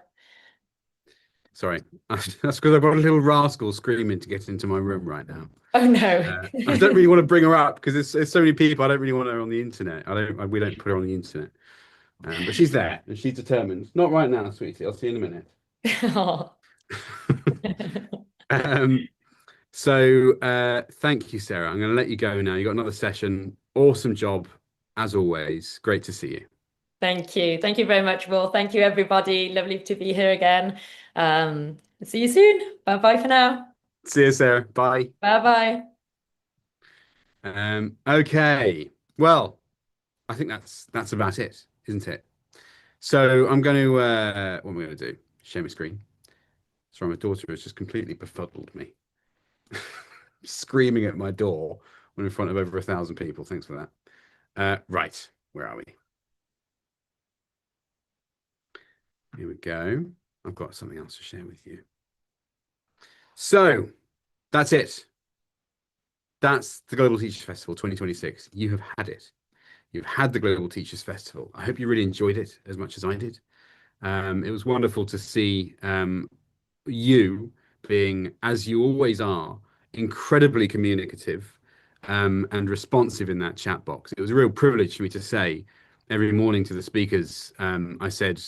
Sorry, that's because I've got a little rascal screaming to get into my room right now. Oh no! I don't really want to bring her up because there's so many people. I don't really want her on the internet. We don't put her on the internet. But she's there and she's determined. Not right now, sweetie. I'll see you in a minute. So thank you, Sarah. I'm going to let you go now. You got another session. Awesome job, as always. Great to see you. Thank you. Thank you very much, Will. Thank you, everybody. Lovely to be here again. See you soon. Bye-bye for now. See you, Sarah. Bye. Bye-bye. Okay. Well, I think that's about it, isn't it? So I'm going to, what am I going to do? Share my screen. Sorry, my daughter has just completely befuddled me. Screaming at my door when in front of over 1,000 people. Thanks for that. Right. Where are we? Here we go. I've got something else to share with you. So that's it. That's the Global Teachers Festival 2026. You have had it. You've had the Global Teachers Festival. I hope you really enjoyed it as much as I did. It was wonderful to see you being, as you always are, incredibly communicative and responsive in that chat box. It was a real privilege for me to say every morning to the speakers, I said,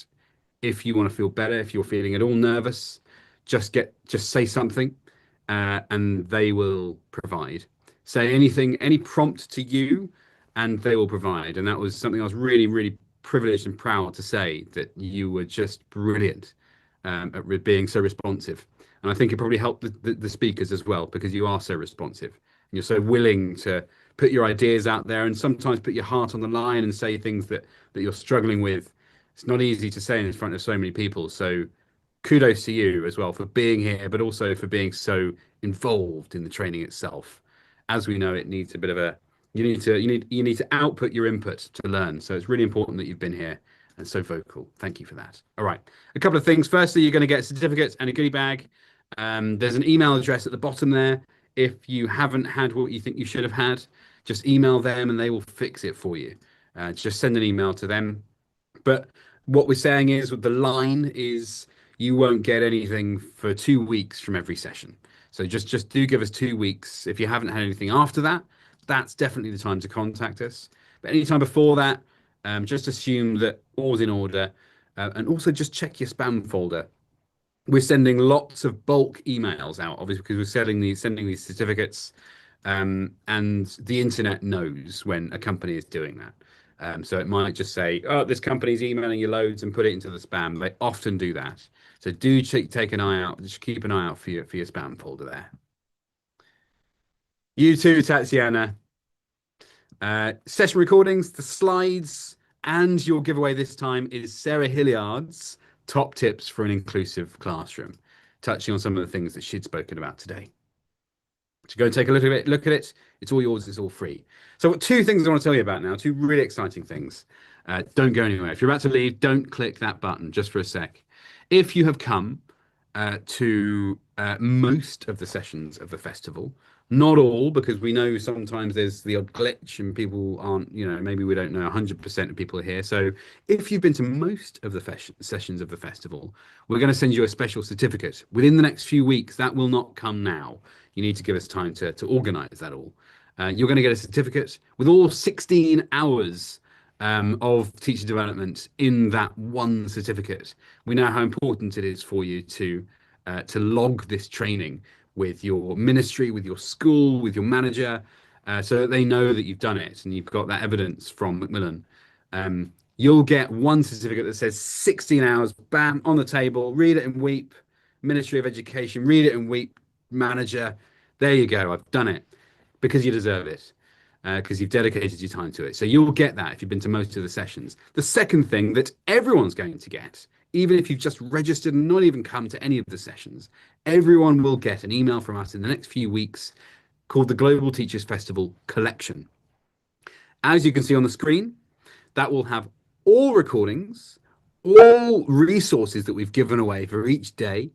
if you want to feel better, if you're feeling at all nervous, just say something and they will provide. Say anything, any prompt to you, and they will provide. And that was something I was really, really privileged and proud to say, that you were just brilliant at being so responsive. And I think it probably helped the speakers as well, because you are so responsive and you're so willing to put your ideas out there, and sometimes put your heart on the line and say things that you're struggling with. It's not easy to say in front of so many people. So kudos to you as well for being here, but also for being so involved in the training itself. As we know, it needs a bit of a you need to output your input to learn. So it's really important that you've been here and so vocal. Thank you for that. All right, a couple of things. Firstly, you're going to get certificates and a goodie bag. There's an email address at the bottom there. If you haven't had what you think you should have had, just email them and they will fix it for you. Just send an email to them. But what we're saying is, with the line is, you won't get anything for 2 weeks from every session. So just do give us 2 weeks. If you haven't had anything after that, that's definitely the time to contact us. But anytime before that, just assume that all's in order. And also just check your spam folder. We're sending lots of bulk emails out, obviously, because we're sending these certificates, and the internet knows when a company is doing that. So it might just say, oh, this company's emailing you loads, and put it into the spam. They often do that. So do take an eye out. Just keep an eye out for your spam folder there. You too, Tatiana. Session recordings, the slides, and your giveaway this time is Sarah Hillyard's top tips for an inclusive classroom, touching on some of the things that she'd spoken about today. So go and take a look at it. It's all yours. It's all free. So I've got 2 things I want to tell you about now, 2 really exciting things. Don't go anywhere. If you're about to leave, don't click that button just for a sec. If you have come to most of the sessions of the festival, not all, because we know sometimes there's the odd glitch and people aren't, maybe we don't know 100% of people are here. So if you've been to most of the sessions of the festival, we're going to send you a special certificate within the next few weeks. That will not come now. You need to give us time to organize that all. You're going to get a certificate with all 16 hours of teacher development in that one certificate. We know how important it is for you to log this training with your ministry, with your school, with your manager, so that they know that you've done it and you've got that evidence from Macmillan. You'll get one certificate that says 16 hours, bam, on the table, read it and weep, Ministry of Education, read it and weep, manager. There you go, I've done it, because you deserve it, because you've dedicated your time to it. So you'll get that if you've been to most of the sessions. The second thing that everyone's going to get, even if you've just registered and not even come to any of the sessions, everyone will get an email from us in the next few weeks called the Global Teachers Festival Collection. As you can see on the screen, that will have all recordings, all resources that we've given away for each day,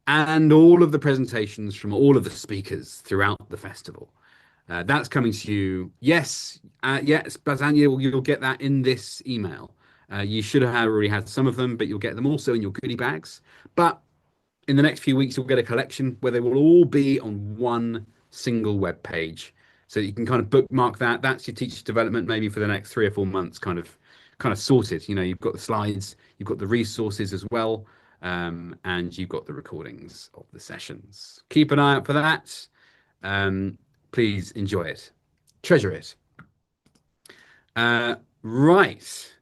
and all of the presentations from all of the speakers throughout the festival. That's coming to you. Yes, Bazan, you'll get that in this email. You should have already had some of them, but you'll get them also in your goodie bags. But in the next few weeks, you'll get a collection where they will all be on one single web page. So you can kind of bookmark that. That's your teacher development, maybe for the next 3 or 4 months, kind of sorted. You've got the slides, you've got the resources as well, and you've got the recordings of the sessions. Keep an eye out for that. Please enjoy it, treasure it. Right.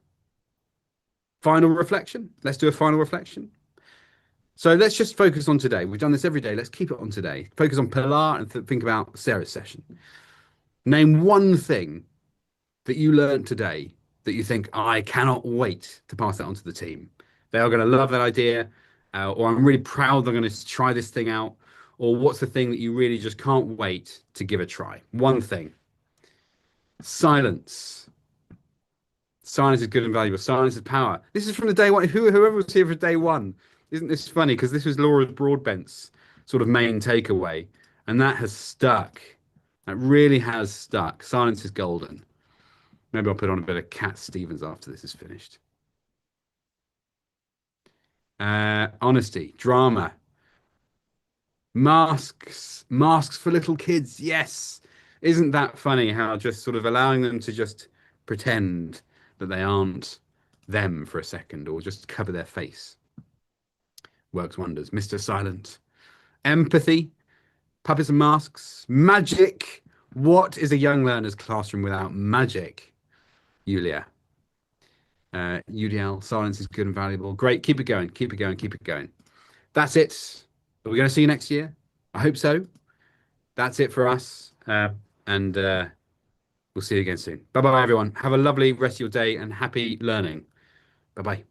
Final reflection. Let's do a final reflection. So let's just focus on today. We've done this every day. Let's keep it on today. Focus on Pilar and think about Sarah's session. Name one thing that you learned today that you think, I cannot wait to pass that on to the team. They are going to love that idea, or I'm really proud they're going to try this thing out, or what's the thing that you really just can't wait to give a try? One thing. Silence. Silence is good and valuable. Silence is power. This is from the day one. Whoever was here for day one. Isn't this funny? Because this was Laura Broadbent's sort of main takeaway. And that has stuck. That really has stuck. Silence is golden. Maybe I'll put on a bit of Cat Stevens after this is finished. Honesty. Drama. Masks for little kids. Yes. Isn't that funny how just sort of allowing them to just pretend that they aren't them for a second, or just cover their face, works wonders. Mr. Silent. Empathy. Puppets and masks. Magic. What is a young learner's classroom without magic? Yulia. UDL, silence is good and valuable. Great. Keep it going. Keep it going. Keep it going. That's it. Are we going to see you next year? I hope so. That's it for us. And we'll see you again soon. Bye-bye, everyone. Have a lovely rest of your day and happy learning. Bye-bye.